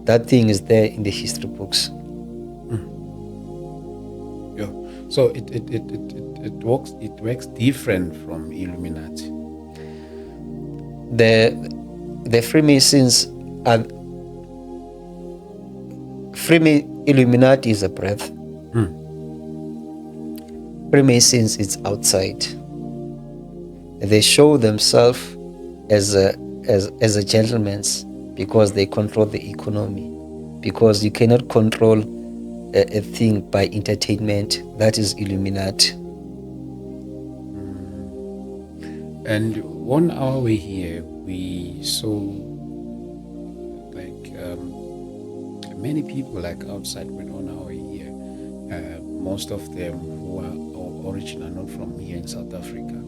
That thing is there in the history books. Yeah. So it works different from Illuminati. The Freemasons are Illuminati is a breath. Freemasons is outside. They show themselves as a gentleman's because they control the economy. Because you cannot control a thing by entertainment. That is Illuminati. And on our way here, we saw many people outside when on our way here. Most of them who are original not from here in South Africa.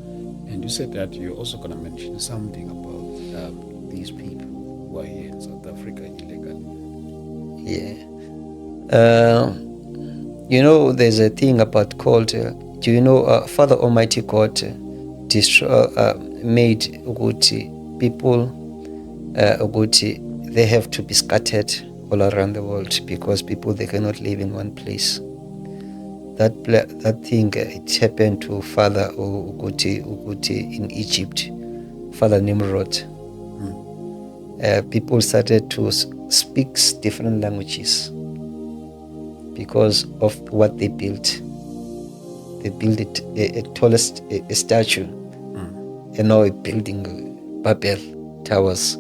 And you said that you're also going to mention something about these people who are here in South Africa illegally. Yeah. There's a thing about called, Father Almighty God made Uguti people, Uguti, they have to be scattered all around the world because people, they cannot live in one place. That thing, it happened to Father Uguti in Egypt, Father Nimrod. People started to speak different languages because of what they built. They built a tallest statue, and now a building, Babel towers.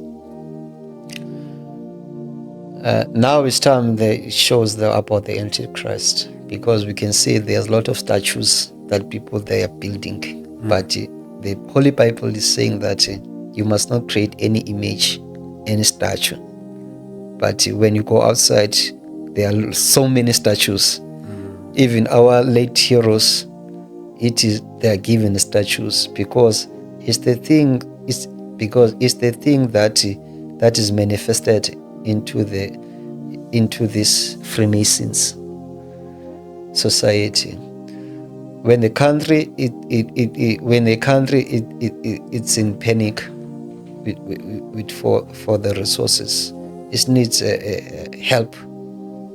Now it's time it shows about the Antichrist, because we can see there's a lot of statues that people they are building. But the Holy Bible is saying that you must not create any image, any statue. But when you go outside, there are so many statues. Even our late heroes, they are given statues because it's the thing that is manifested into this Freemasons society. When the country it's in panic for the resources, it needs help.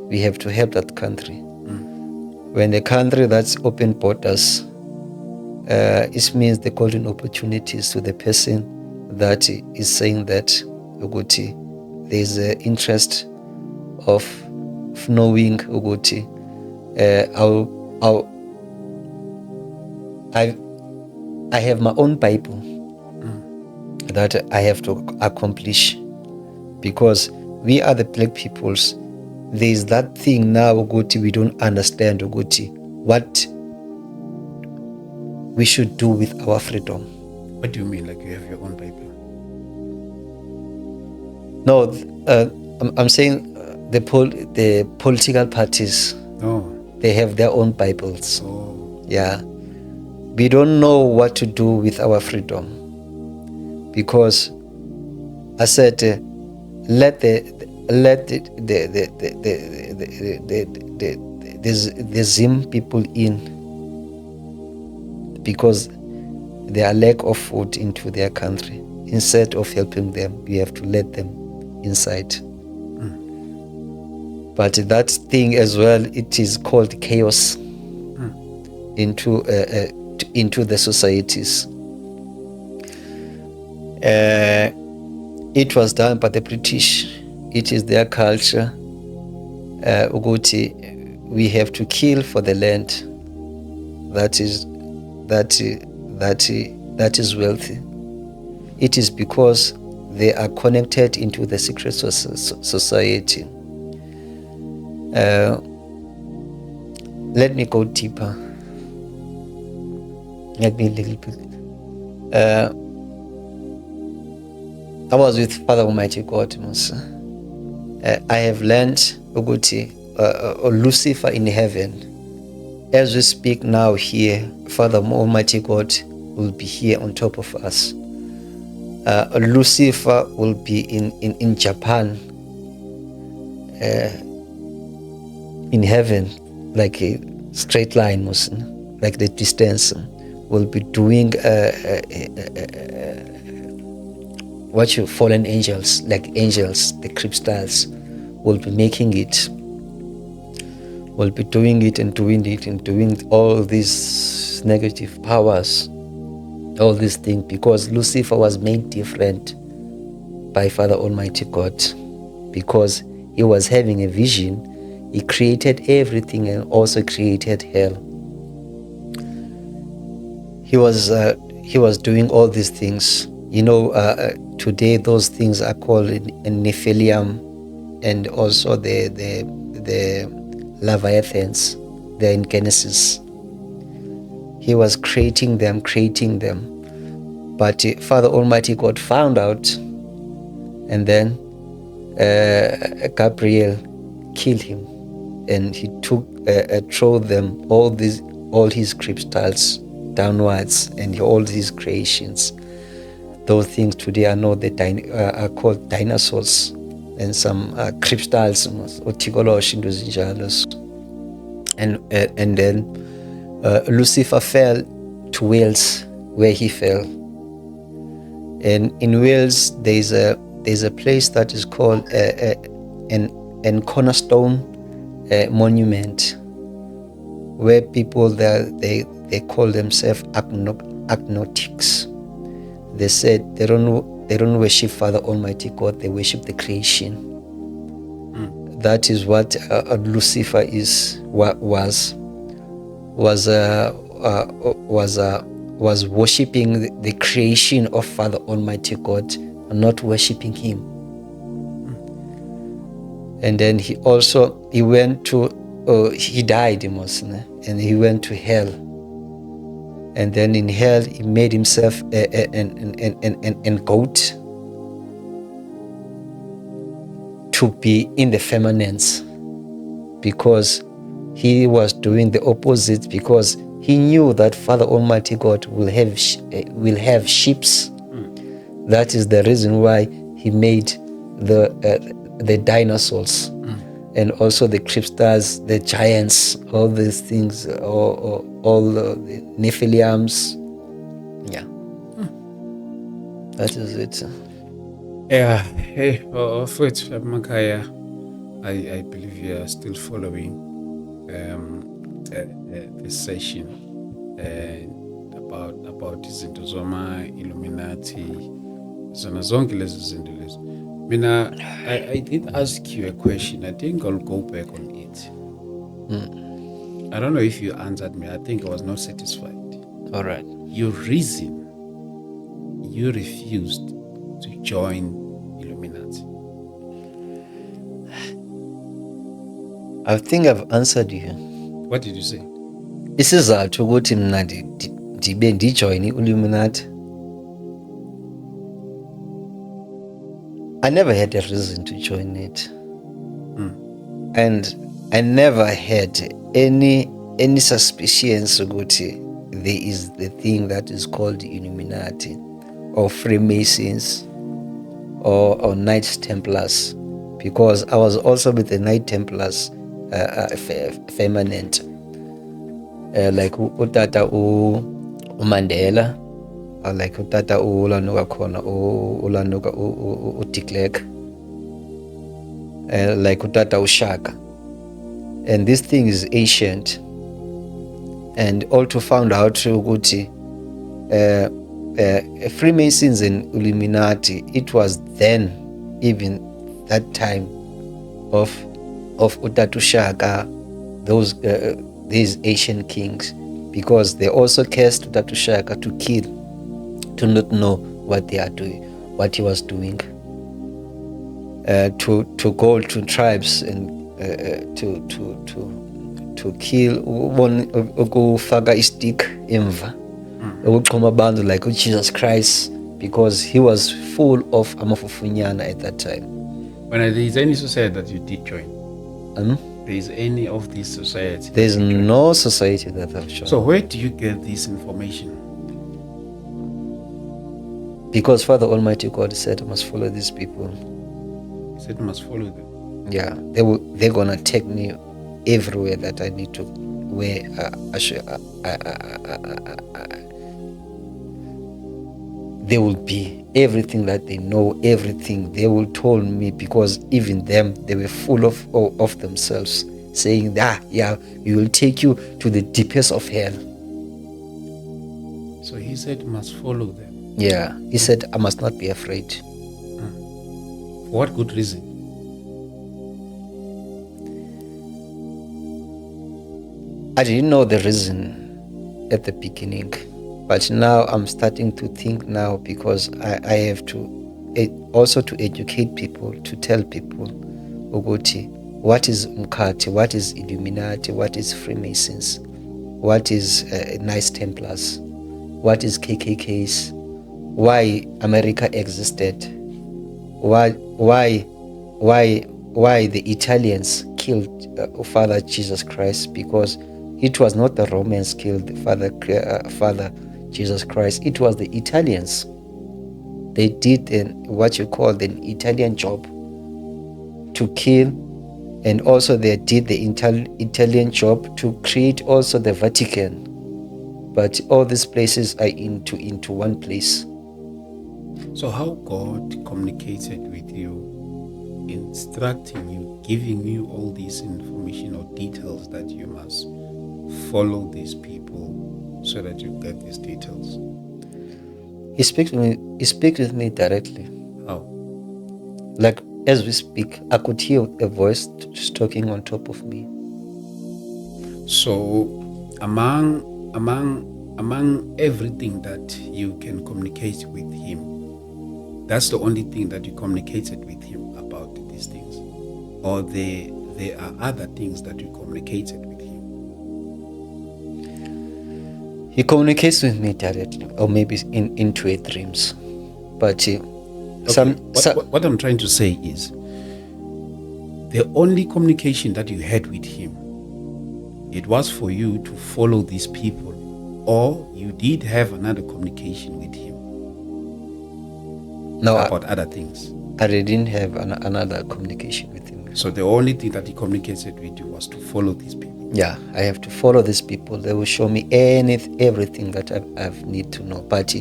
We have to help that country. When the country that's open borders, It means the golden opportunities to the person that is saying that ukuthi there is an interest of knowing ukuthi I have my own Bible that I have to accomplish, because we are the black peoples. There is that thing now ukuthi we don't understand ukuthi what we should do with our freedom. What do you mean, like you have your own Bible? No, I'm saying the political parties. Oh. They have their own Bibles. Oh. Yeah. We don't know what to do with our freedom, because I said let the Zim people in, because there are lack of food into their country. Instead of helping them, we have to let them inside. But that thing as well, it is called chaos into the societies. It was done by the British. It is their culture. Uguti, we have to kill for the land that is wealthy. It is because they are connected into the secret society. Let me go deeper. Let me a little bit. I was with Father Almighty God, Musa. I have learned Uguti, Lucifer in heaven. As we speak now here, Father Almighty God will be here on top of us. Lucifer will be in Japan, in heaven, like a straight line, like the distance. Will be doing what you fallen angels, like angels, the crystals, will be making it. Will be doing it and doing it and doing all these negative powers, all these things, because Lucifer was made different by Father Almighty God, because he was having a vision. He created everything and also created hell. He was doing all these things. Today those things are called Nephilim, and also the Leviathans. They're in Genesis. He was creating them. But Father Almighty God found out, and then Gabriel killed him, and he threw them all his crystals downwards, and all these creations. Those things today are known are called dinosaurs, and some crystals or and then Lucifer fell to Wales, where he fell. And in Wales there's a place that is called an cornerstone monument, where people they call themselves agnostics. They said they don't worship Father Almighty God, they worship the creation. That is what Lucifer was worshiping the creation of Father Almighty God, not worshiping him. And then he died, and he went to hell. And then in hell he made himself an goat to be in the firmaments, because he was doing the opposite, because he knew that Father Almighty God will have ships. That is the reason why he made the dinosaurs and also the crystals, the giants, all these things, all the Nephilims. Yeah, that is it. Yeah. Hey, Fritz Makaya, I believe you are still following this session. about izinto zoma Illuminati, zona zonke lezi zinto lezo. Mina, I did ask you a question. I think I'll go back on it. I don't know if you answered me. I think I was not satisfied. All right. Your reason you refused to join Illuminati. I think I've answered you. What did you say? Isizathu ukuthi mina ndibe ndijoin i-Illuminati, I never had a reason to join it. And I never had any suspicions ukuthi there is the thing that is called Illuminati or Freemasons or Knights Templars, because I was also with the Knight Templars permanent, like utata uMandela, like utata ulanuka khona ulanuka uDe Klerk, like utata uShaka. And this thing is ancient, and also found out ukuthi Freemasons and Illuminati, it was then, even that time of utata uShaka, these Asian kings, because they also cursed utata uShaka to kill, to not know what they are doing, what he was doing, to go to tribes and to kill, ukufaka istik emva, ukuxhoma abantu like Jesus Christ, because he was full of amafufunyana at that time. When there is any society that you did join, there is any of these societies? There is no society that I've joined. So where do you get this information? Because Father Almighty God said I must follow these people. He said I must follow them. Yeah, they're gonna take me everywhere that I need to, where they will be everything that they know, everything they will told me, because even them, they were full of themselves, saying that we will take you to the deepest of hell. So he said must follow them. Yeah, he said I must not be afraid. For what good reason? I didn't know the reason at the beginning, but now I'm starting to think now, because I have to also to educate people, to tell people ukuthi what is Umkati, what is Illuminati, what is Freemasons, what is Knights Templars, what is KKKs, why America existed, why the Italians killed Father Jesus Christ, because it was not the Romans killed Father Jesus Christ. It was the Italians. They did what you call the Italian job to kill, and also they did the Italian job to create also the Vatican. But all these places are into one place. So how God communicated with you, instructing you, giving you all this information or details that you must follow these people so that you get these details? He speaks with me directly. How? Like as we speak, I could hear a voice just talking on top of me. So among everything that you can communicate with him, that's the only thing that you communicated with him about these things? Or there are other things that you communicated with him? He communicates with me directly, or maybe into a dreams. But what I'm trying to say is, the only communication that you had with him, it was for you to follow these people, or you did have another communication with him? No, about other things? I didn't have another communication with him. So the only thing that he communicated with you was to follow these people? Yeah, I have to follow these people. They will show me everything that I need to know. But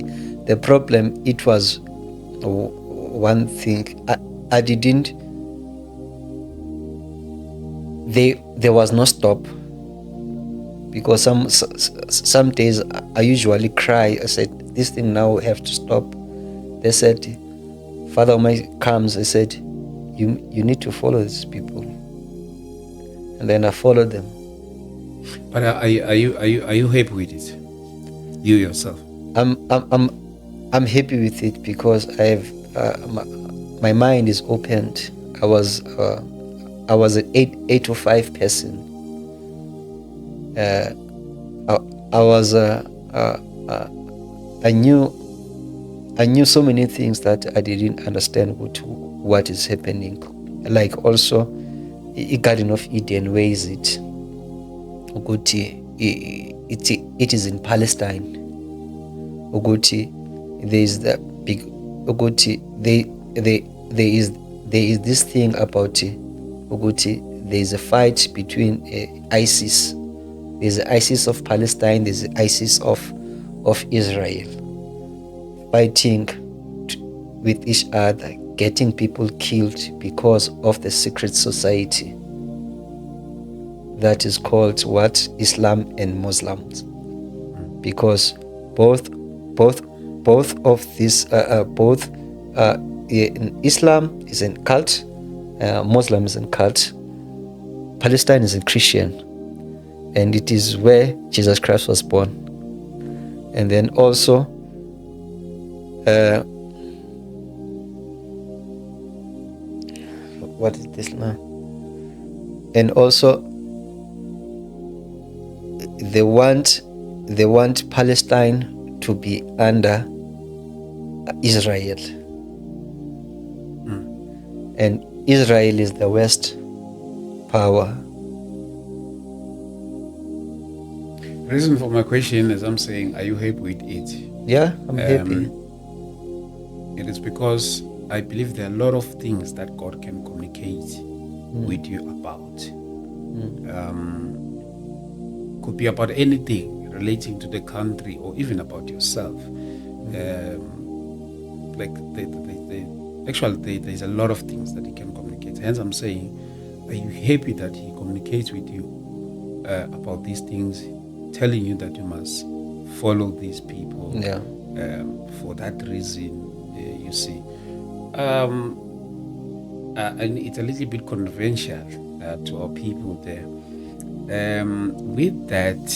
the problem, it was one thing. I didn't. There was no stop. because some days I usually cry. I said, this thing now have to stop. They said, Father Almighty comes. They said, you need to follow these people, and then I followed them. But are you happy with it? You yourself? I'm happy with it because I have my mind is opened. I was an 8 to 5 person. I knew so many things that I didn't understand what is happening. Like also, Garden of Eden, where is it? It is in Palestine. There is the big there is this thing about there is a fight between ISIS. There's the ISIS of Palestine, there's the ISIS of Israel, fighting with each other, getting people killed because of the secret society that is called what? Islam and Muslims. Because both of these Islam is in cult, Muslim is in cult, Palestine is in Christian, and it is where Jesus Christ was born. And then also what is this now? And also they want Palestine to be under Israel. And Israel is the West power. The reason for my question is I'm saying, are you happy with it? Yeah, I'm happy. It is because I believe there are a lot of things that God can communicate with you about. Could be about anything relating to the country or even about yourself. There's a lot of things that He can communicate. Hence, I'm saying, are you happy that He communicates with you about these things, telling you that you must follow these people? Yeah. For that reason, you see. And it's a little bit controversial to our people there. With that,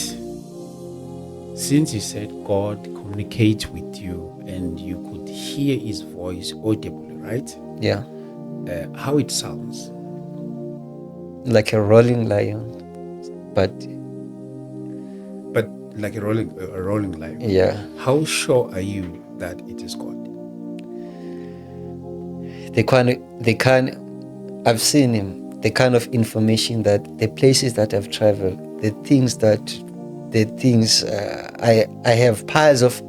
since you said God communicates with you and you could hear His voice audibly, right? Yeah. How it sounds? Like a roaring lion, but like a rolling lion. Yeah. How sure are you that it is God? I've seen Him. The kind of information that the places that I've traveled, I have piles of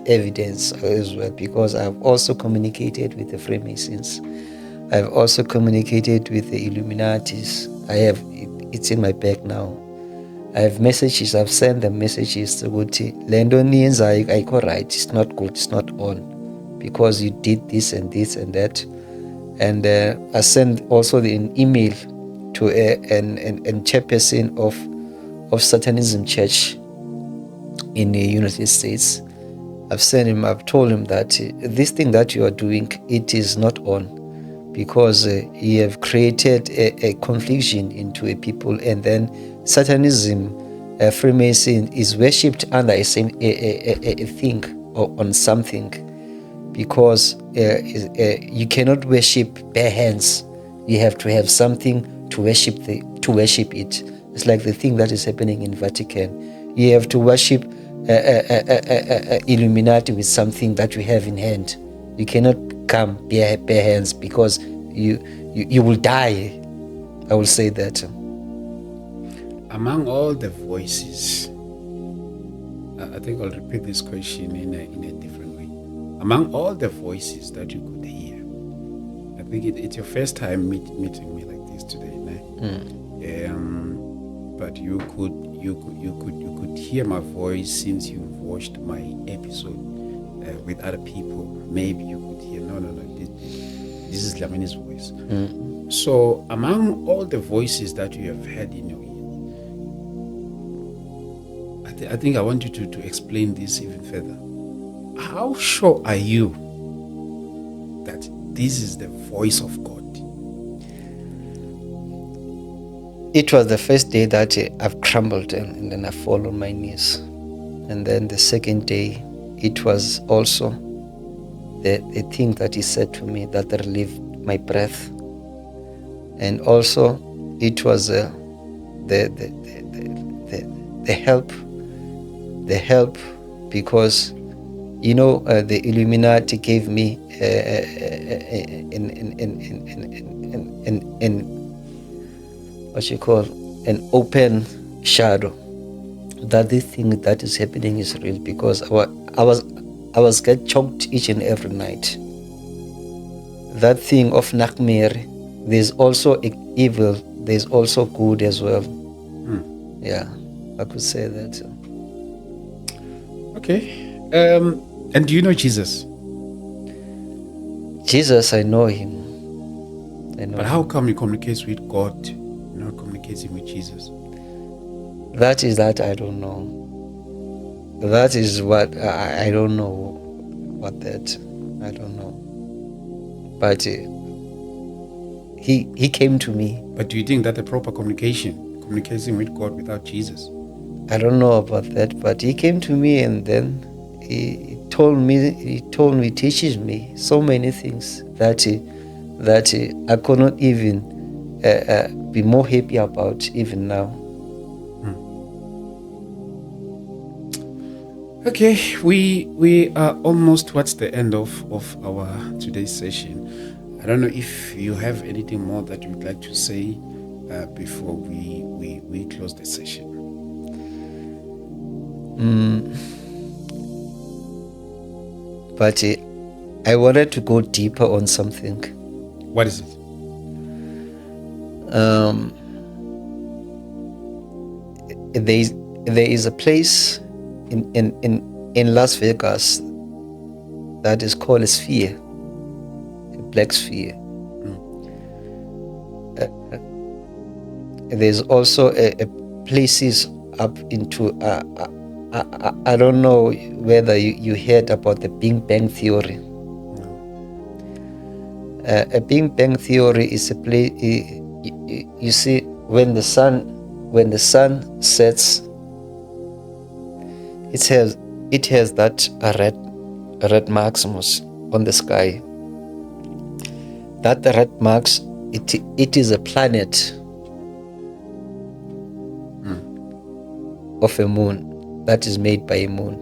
evidence as well, because I've also communicated with the Freemasons. I've also communicated with the Illuminatis. It's in my bag now. I have messages. I've sent them messages to Lendo niyenzayo ayikho right. It's not good. It's not on, because you did this and this and that. And I sent also an email to a chairperson of Satanism Church in the United States. I've told him that this thing that you are doing, it is not on, because you have created a confusion into a people, and then Satanism, Freemason is worshipped under a thing or on something, because you cannot worship bare hands. You have to have something to worship it. It's like the thing that is happening in Vatican. You have to worship Illuminati with something that you have in hand. You cannot come bare hands, because you will die. I will say that. Among all the voices, I think I'll repeat this question in a different way. Among all the voices that you could hear, I think it's your first time meeting me like this today, but you could hear my voice since you've watched my episode with other people. Maybe you could hear, no, this is Dlamini's voice. So among all the voices that you have heard in your ear, I think I want you to explain this even further. How sure are you that this is the voice of God? It was the first day that I've crumbled and then I fall on my knees. And then the second day, it was also the thing that he said to me that relieved my breath. And also, it was the help, because the Illuminati gave me an open shadow that this thing that is happening is real, because I was get choked each and every night. That thing of nightmare, there's also evil, there's also good as well. Yeah, I could say that. Okay. And do you know Jesus? Jesus, I know him. But how come you communicate with God, not communicating with Jesus? That I don't know. That is what I don't know. What that, I don't know. But he came to me. But do you think that the proper communicating with God without Jesus? I don't know about that, but he came to me and then he told me, teaches me so many things that I could not even be more happy about even now. Okay, we are almost towards the end of our today's session. I don't know if you have anything more that you would like to say before we close the session. But I wanted to go deeper on something. What is it? There is a place in Las Vegas that is called a sphere, a black sphere. There's also a places up into I don't know whether you heard about the Big Bang Theory. A Big Bang Theory is a place. You see, when the sun sets, it has that red Maximus on the sky. That red marks it is a planet of a moon that is made by a moon.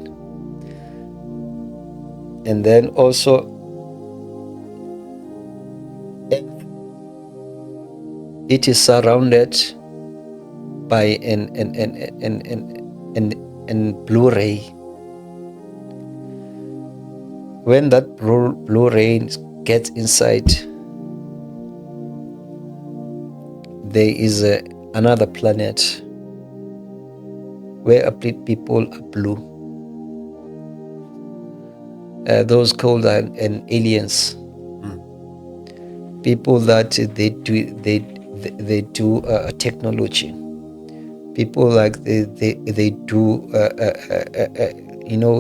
And then also it is surrounded by an Blu-ray. When that Blu-ray gets inside, there is another planet where people are blue. Those called aliens. People that they do technology. People like they do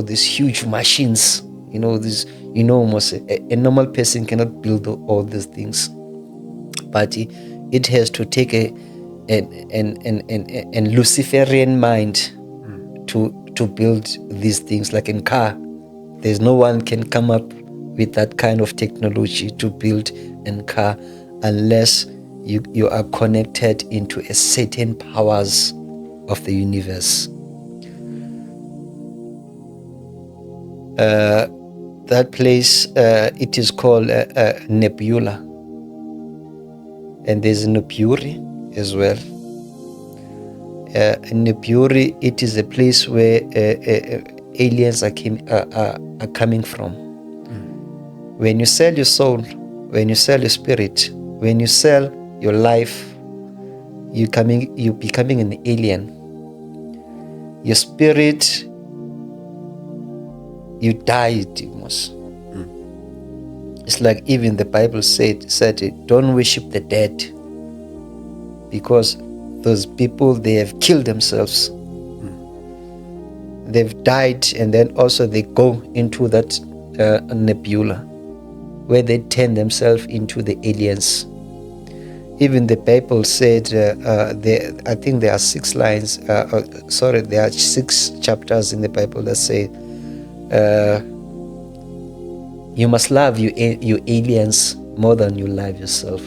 these huge machines. This enormous. A normal person cannot build all these things, but it has to take a Luciferian mind to build these things. Like in car, there's no one can come up with that kind of technology to build a car unless you are connected into a certain powers of the universe. That place, it is called Nebula, and there's Neburi as well. Neburi, it is a place where aliens are coming from. When you sell your soul, when you sell your spirit, when you sell your life, you're becoming an alien. Your spirit, you died almost. It's like even the Bible said it, don't worship the dead, because those people, they have killed themselves. they've died, and then also they go into that nebula where they turn themselves into the aliens. Even the Bible said, I think there are 6 lines, there are 6 chapters in the Bible that say, you must love your aliens more than you love yourself.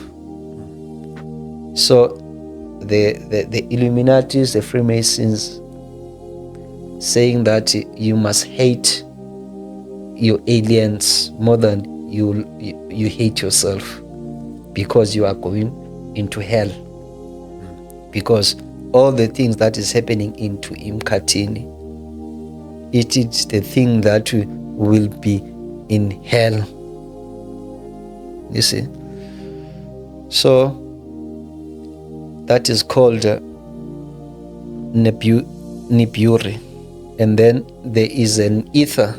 So the Illuminatis, the Freemasons, saying that you must hate your aliens more than you hate yourself, because you are going into hell, because all the things that is happening into Imkatini, it is the thing that will be in hell, you see. So that is called Nibiru. And then there is an ether.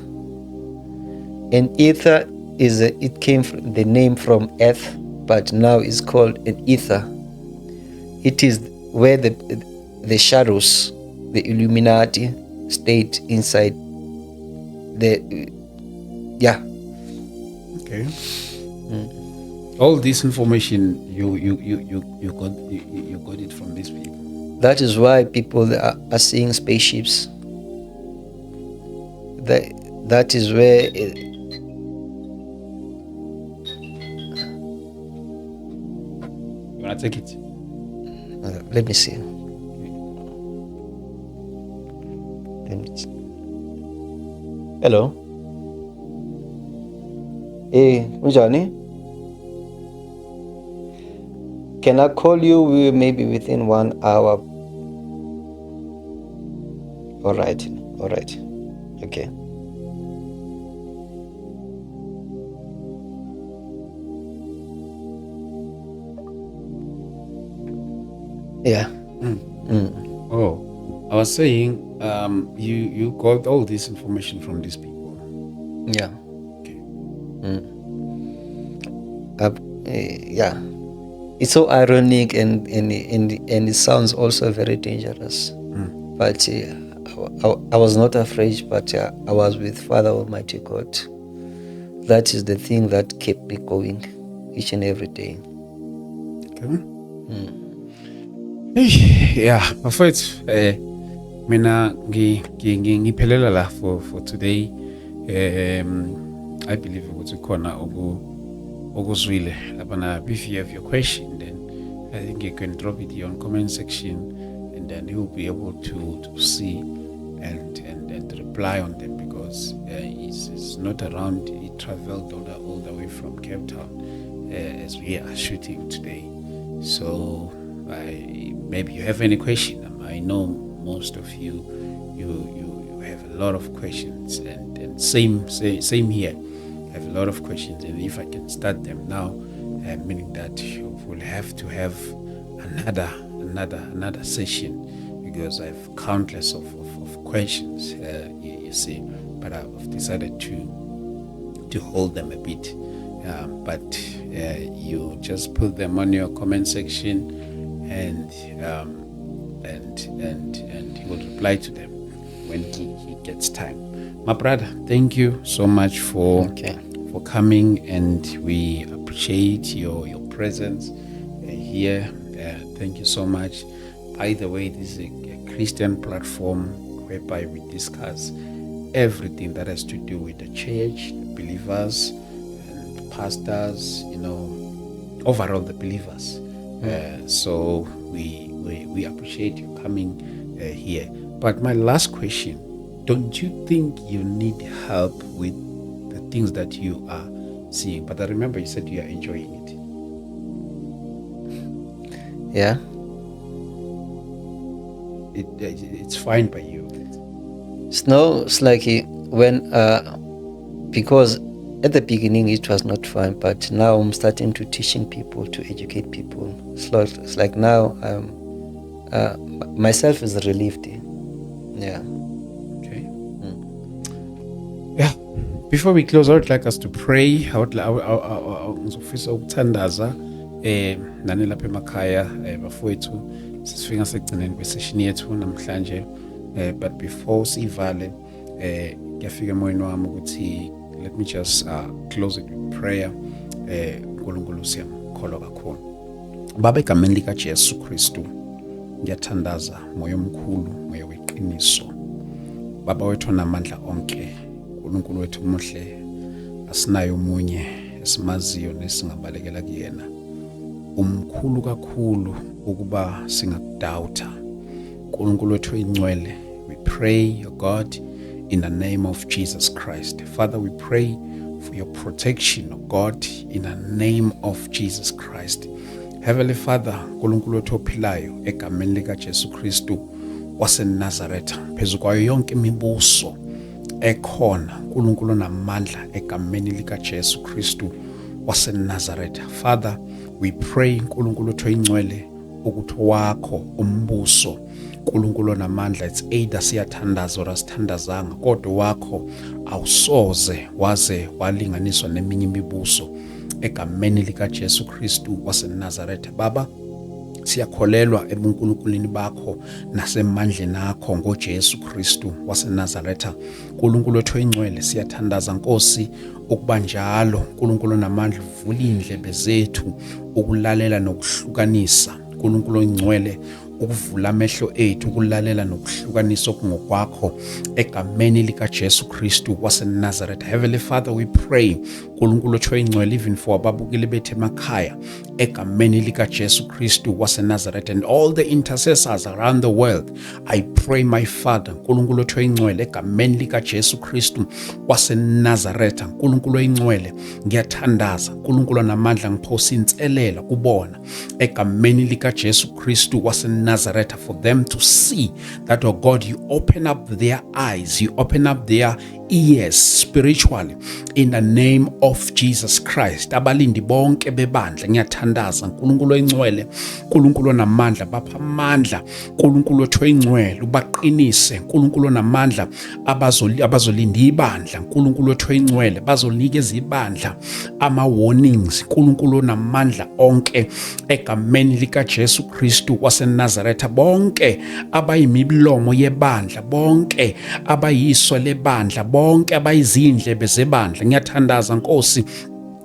An ether it came from the name from earth, but now it's called an ether. It is where the shadows, the Illuminati, stayed inside the Okay. All this information you got it from these people. That is why people are seeing spaceships. That is where You wanna take it? let me see. Hello. Hey, unjani? Can I call you maybe within 1 hour? All right. Okay. Yeah. Oh, I was saying, you got all this information from these people. Yeah. Okay. Yeah. It's so ironic and it sounds also very dangerous. But I was not afraid, but I was with Father Almighty God. That is the thing that kept me going each and every day. Okay. Yeah, bafowethu mina ngiphelela la for today. I believe ukuthi khona okuzwile lapha. If you have your question, then I think you can drop it on comment section, and then he will be able to see and reply on them, because it's not around. He traveled all the way from Cape Town as we are shooting today. So maybe you have any question. I know most of you have a lot of questions, and same here. I have a lot of questions, and if I can start them now, meaning that we'll have to have another session, because I have countless of questions, you see, but I've decided to hold them a bit. But you just put them on your comment section, and he will reply to them when he gets time. My brother, thank you so much for coming, and we appreciate your presence here. Thank you so much. By the way, this is a Christian platform whereby we discuss everything that has to do with the church, the believers, and pastors, overall the believers. So we appreciate you coming here. But my last question, don't you think you need help with the things that you are seeing? But I remember you said you are enjoying it. Yeah. It's fine by you. It's like when because at the beginning it was not fun, but now I'm starting to teaching people, to educate people. It's like now myself is relieved. Yeah. Okay. Yeah. Before we close, I would like us to pray. I would ngizofisa ukuthandaza nani lapha emakhaya bafowethu, sisifika sekugcineni kwesession yethu namhlanje. but before sivale kuyafika emoyeni wami ukuthi let me just close it with prayer. uNkulunkulu siyamkholwa kakhulu. Baba, egameni likaJesu Kristu ngiyathandaza moya omkhulu, moya weqiniso. Baba wethu onamandla onke, uNkulunkulu wethu umuhle, asinayo omunye esimaziyo nesingabalekela kuyena. Umkhulu kakhulu ukuba singakudawutha. uNkulunkulu wethu oyingcwele, we pray, O God, in the name of Jesus Christ. Father, we pray for your protection, O God, in the name of Jesus Christ. Heavenly Father, uNkulunkulu wethu ophilayo, egameni likaJesu Kristu waseNazaretha, phezu kwayo yonke imibuso ekhona, uNkulunkulu namandla, egameni likaJesu Kristu waseNazaretha. Father, we pray, uNkulunkulu wethu oyingcwele, ukuthi wakho umbuso, uNkulunkulu namandla, it's either siyathandaza or asithandazanga, kodwa wakho awusoze waze walinganiswa neminye imibuso, egameni likaJesu Kristu waseNazaretha. Baba, siyakholelwa ebuNkulunkulu bakho nasemandleni akho ngoJesu Kristu waseNazaretha. uNkulunkulu wethu oyingcwele, siyathandaza Nkosi ukuba njalo uNkulunkulu namandla uvula indlebe zethu ukulalela nokuhlukanisa. uNkulunkulu oyingcwele, ukuvula amehlo ethu ukulalela nokuhlukanisa okungokwakho, egameni likaJesu Kristu waseNazaretha. Heavenly Father, we pray, uNkulunkulu wethu oyingcwele, even for ababukeli bethu emakhaya, egameni likaJesu Kristu waseNazaretha, and all the intercessors around the world. I pray, my Father, uNkulunkulu wethu oyingcwele, egameni likaJesu Kristu waseNazaretha. uNkulunkulu oyingcwele, ngiyathandaza uNkulunkulu namandla, ngiphosa inselela kubona, egameni likaJesu Kristu waseNazaretha, for them to see that, oh God, you open up their eyes, you open up their ears spiritually, in the name of Jesus Christ. Abalindi bonke bebandla ngiyathandaza uNkulunkulu oyingcwele, uNkulunkulu namandla, bapha amandla uNkulunkulu wethu oyingcwele, ubaqinise uNkulunkulu namandla, abazolinda ibandla uNkulunkulu wethu oyingcwele, bazonikeza ibandla ama warnings uNkulunkulu namandla onke, egameni likaJesu Kristu waseNazaretha. Bonke abayimilomo yebandla, bonke abayiswa lebandla, bonke abayizindlebe zebandla, ngiyathandaza Nkosi,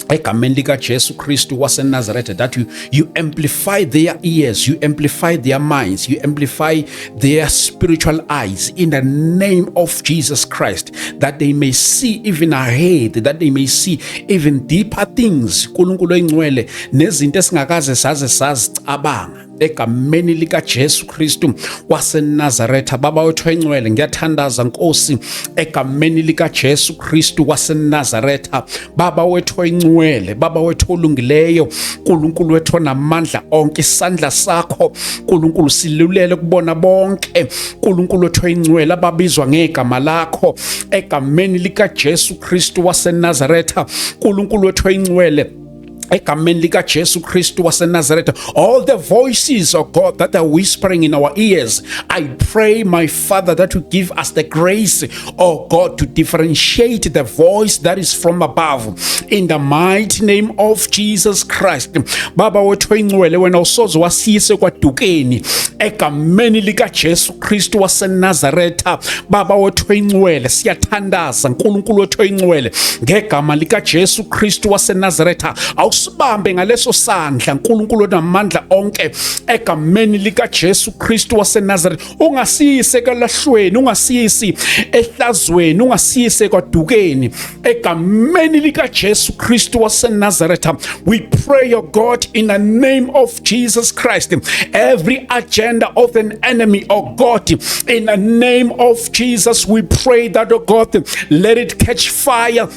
egameni likaJesu Kristu waseNazaretha, that you amplify their ears, you amplify their minds, you amplify their spiritual eyes, in the name of Jesus Christ, that they may see even ahead, that they may see even deeper things, uNkulunkulu oyingcwele, nezinto esingakaze saze sazicabanga, egameni likaJesu Kristu waseNazaretha. Baba wethu oyingcwele, ngiyathandaza Nkosi, egameni likaJesu Kristu waseNazaretha. Baba wethu oyingcwele, Baba wethu olungileyo, uNkulunkulu wethu namandla onke, isandla sakho uNkulunkulu silulele kubona bonke, uNkulunkulu wethu oyingcwele, ababizwa ngegama lakho, egameni likaJesu Kristu waseNazaretha. uNkulunkulu wethu oyingcwele, egameni likaJesu Kristu waseNazaretha, all the voices of God that are whispering in our ears, I pray, my Father, that you give us the grace, oh God, to differentiate the voice that is from above, in the mighty name of Jesus Christ. Baba wethu oyingcwele, wena usoze wasiyise kwadukeni, egameni likaJesu Kristu waseNazaretha. Baba wethu oyingcwele, siyathandaza uNkulunkulu wethu oyingcwele, ngegama likaJesu Kristu waseNazaretha, awusibambe ngaleso sandla uNkulunkulu namandla onke, egameni likaJesu Kristu waseNazaretha. Ungasiyise kalahlweni, ungasiyisi ehlazweni, ungasiyise kwadukeni, egameni likaJesu Kristu waseNazaretha. We pray, oh God, in the name of Jesus Christ, every agenda of an enemy, oh God, in the name of Jesus, we pray that, oh God, let it catch fire,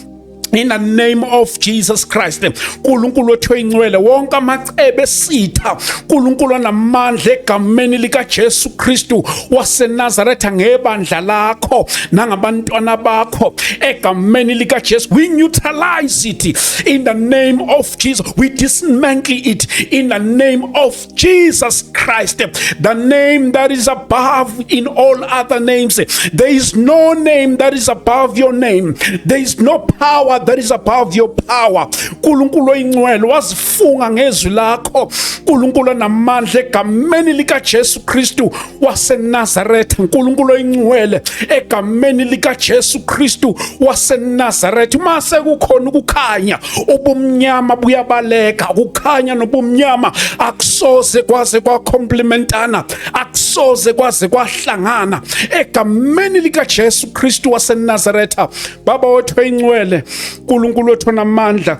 in the name of Jesus Christ. uNkulunkulu wethu oyingcwele, wonke amacebe esitha, uNkulunkulu namandla, egameni likaJesu Kristu waseNazaretha, ngebandla lakho nangabantwana bakho, egameni likaJesu, we neutralize it in the name of Jesus. We dismantle it in the name of Jesus Christ, the name that is above in all other names. There is no name that is above your name. There is no power power that is above your power. Nkulunkulu oyingcwele wazifunga ngezwi lakho. Nkulunkulu namandla egameni lika Jesu Kristu waseNazaretha. Nkulunkulu oyingcwele egameni lika Jesu Kristu waseNazaretha. Mase kukhona ukukhanya ubumnyama buyabaleka. Ukukhanya nobumnyama akusoze kwaze kwacomplementana, akusoze kwaze kwahlangana egameni lika Jesu Kristu waseNazaretha. Baba wethu oyingcwele, Nkulunkulu wethu namandla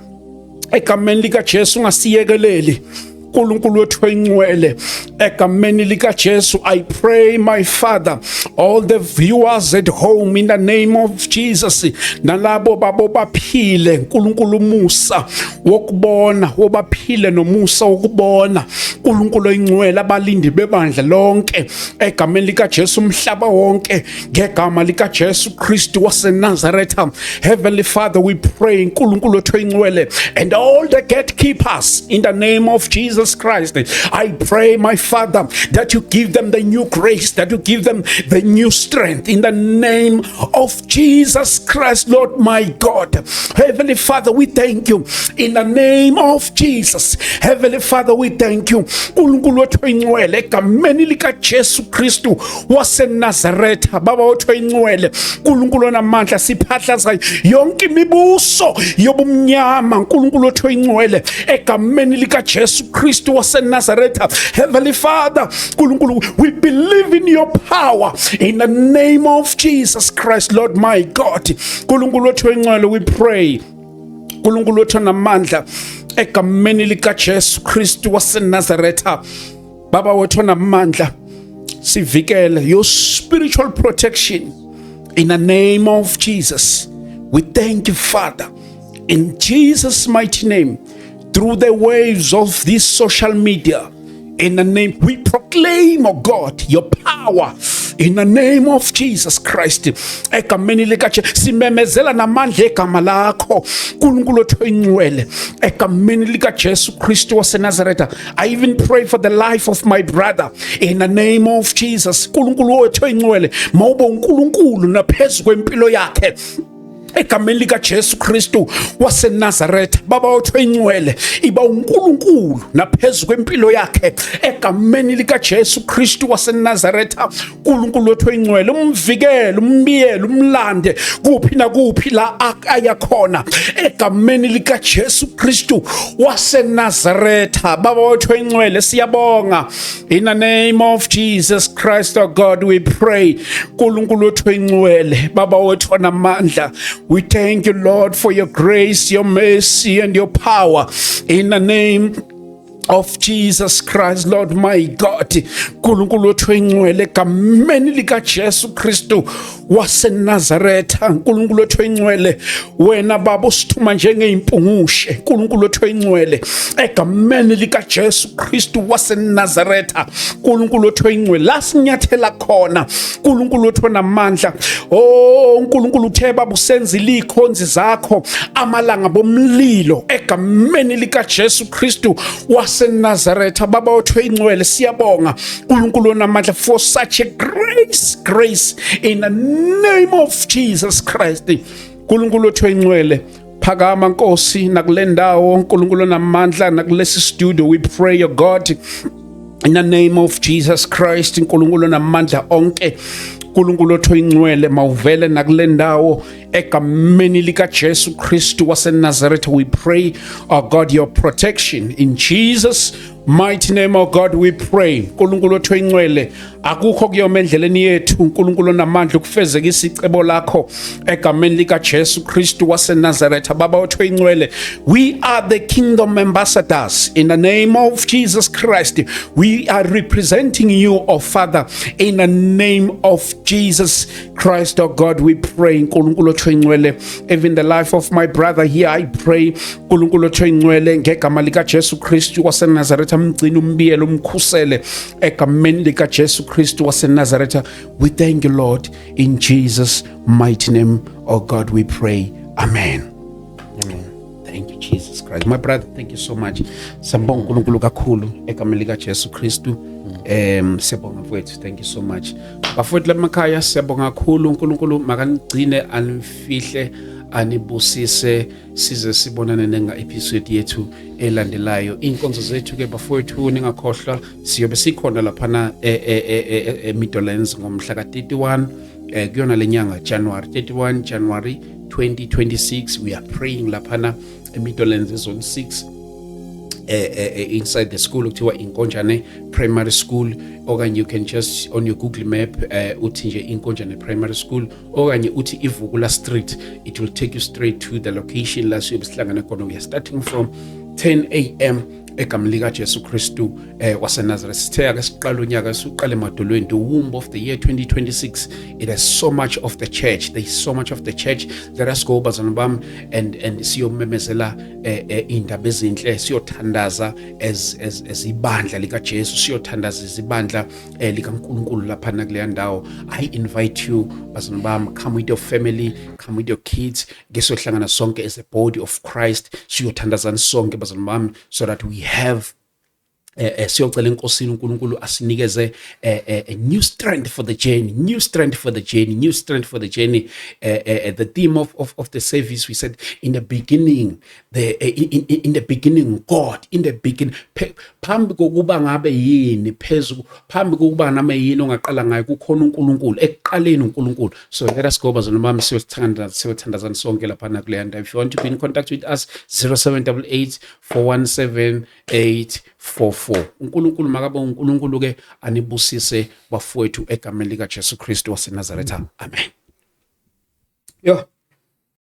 egameni lika Jesu ngasiyekeleli. Nkulunkulu wethu oyingcwele egameni lika Jesu, I pray my Father, all the viewers at home, in the name of Jesus, nalabo babo baphile Nkulunkulu musa wokubona, wobaphile nomusa wokubona. Nkulunkulu oyingcwele abalindi bebandla lonke egameni lika Jesu umhlaba wonke ngegama lika Jesu Kristu waseNazaretha. Heavenly Father, we pray Nkulunkulu wethu oyingcwele, and all the gatekeepers, in the name of Jesus Christ, I pray my Father that you give them the new grace, that you give them the new strength, in the name of Jesus Christ, Lord my God. Heavenly Father, we thank you in the name of Jesus. Heavenly Father, we thank you Nkulunkulu wethu oyingcwele egameni lika Jesu Kristu waseNazaretha. Baba wethu oyingcwele, Nkulunkulu namandla siphatlaza yonke imibuso yobumnyama. Nkulunkulu wethu oyingcwele egameni lika Jesu Kristu waseNazaretha. Heavenly Father, Nkulunkulu, we believe in your power in the name of Jesus Christ, Lord my God. Nkulunkulu wethu oyingcwele, we pray Nkulunkulu wethu namandla egameni lika Jesu Kristu waseNazaretha. Baba wethu namandla sivikele your spiritual protection in the name of Jesus. We thank you, Father, in Jesus' mighty name. Through the waves of this social media, in the name, we proclaim, oh God, your power in the name of Jesus Christ. Egameni lika Jesu simemezela namandla egama lakho Nkulunkulu wethu oyingcwele egameni lika Jesu Kristu waseNazaretha. I even pray for the life of my brother in the name of Jesus. Nkulunkulu wethu oyingcwele, mawube uNkulunkulu naphezu kwempilo yakhe egameni lika Jesu Kristu waseNazaretha. Baba wethu oyingcwele, iba uNkulunkulu naphezu kwempilo yakhe egameni lika Jesu Kristu waseNazaretha. Nkulunkulu wethu oyingcwele, umvikele, umbiyele, umlande kuphi nakuphi la ayakhona egameni lika Jesu Kristu waseNazaretha. Baba wethu oyingcwele, siyabonga in the name of Jesus Christ, our God, we pray. Nkulunkulu wethu oyingcwele, Baba wethu namandla, we thank you, Lord, for your grace, your mercy, and your power in the name of Jesus Christ, Lord my God. Nkulunkulu wethu oyingcwele egameni lika Jesu Kristu waseNazaretha. Nkulunkulu wethu oyingcwele, wena Baba usithuma njengeimpungushe. Nkulunkulu wethu oyingcwele egameni lika Jesu Kristu waseNazaretha. Nkulunkulu wethu oyingcwele, la sinyathela khona Nkulunkulu wethu namandla, oh Nkulunkulu uthe Baba usenzile ikhonzi zakho amalanga bomlilo egameni lika Jesu Kristu waseNazaretha. Baba wethu oyingcwele, siyabonga Nkulunkulu namandla for such a grace in the name of Jesus Christ. Nkulunkulu wethu oyingcwele, phakama Nkosi nakule ndawo Nkulunkulu namandla nakulesi studio. We pray, your God, in the name of Jesus Christ. Nkulunkulu namandla onke, Nkulunkulu wethu oyingcwele, mawuvele nakule ndawo egameni lika Jesu Kristu waseNazaretha. We pray, oh God, your protection in Jesus' mighty name, oh God, we pray. Nkulunkulu wethu oyingcwele, akukho kuyoma endleleni yethu Nkulunkulu namandla ukufezekisa icebo lakho egameni lika Jesu Kristu waseNazaretha. Baba wethu oyingcwele, we are the kingdom ambassadors in the name of Jesus Christ. We are representing you, oh Father, in the name of Jesus Christ, oh God, we pray. Nkulunkulu wethu oyingcwele, even the life of my brother here, I pray Nkulunkulu wethu oyingcwele ngegama lika Jesu Kristu waseNazaretha, mgcina umbiyele umkhusele egameni lika Jesu Kristu waseNazaretha. We thank you, Lord, in Jesus' mighty name, oh God, we pray. Amen. Amen. Thank you, Jesus Christ. My brother, thank you so much. Sambonga uNkulunkulu kakhulu egameni lika Jesu Kristu. Siyabonga mfowethu, thank you so much. Bafowethu lamakhaya, siyabonga kakhulu uNkulunkulu makanigcine anfihle anibusise size sibonane nenga episode yethu elandelayo. Inkonzo zethu ke bafowethu ningakhohlwa siyobe sikhona laphana eMidlands ngomhla ka-31 kuyona lenyanga January 31 January 2026. We are praying laphana eMidlands zone 6 inside the school okuthiwa Inkonjane Primary School, okanye you can just on your Google map uthi nje Inkonjane Primary School, okanye uthi Ivukula Street, it will take you straight to the location la siyobe sihlangana khona. We are starting from 10 a.m. egameni lika Jesu Kristu waseNazareth. Sithe ake siqala unyaka siqale emadolweni, the womb of the year 2026. It has so much of the church. There is so much of the church. Let us go bazana bam and siyomemezela indaba ezinhle, siyothandaza as ibandla lika Jesu, siyothandaza izibandla likaNkulunkulu lapha kuleya ndawo. I invite you bazana bam, come with your family, come with your kids, ngesohlangana sonke as a body of Christ, siyothandazana sonke bazana bam, so that we have siyocela enkosini uNkulunkulu asinikeze a new strength for the journey, new strength for the journey, new strength for the journey. The theme of the service, we said in the beginning, in the beginning God, in the beginning, phambi kokuba ngabe yini phezulu, phambi kokuba nami yini ongaqala ngayo kukhona uNkulunkulu, ekuqaleni uNkulunkulu. So let us go bazana bami, siyothandazana sonke lapha kuleya ndawo. If you want to be in contact with us, 0788 417 844. uNkulunkulu makabe uNkulunkulu ke anibusise bafowethu egameni lika Jesu Kristu waseNazaretha. Amen. Yo.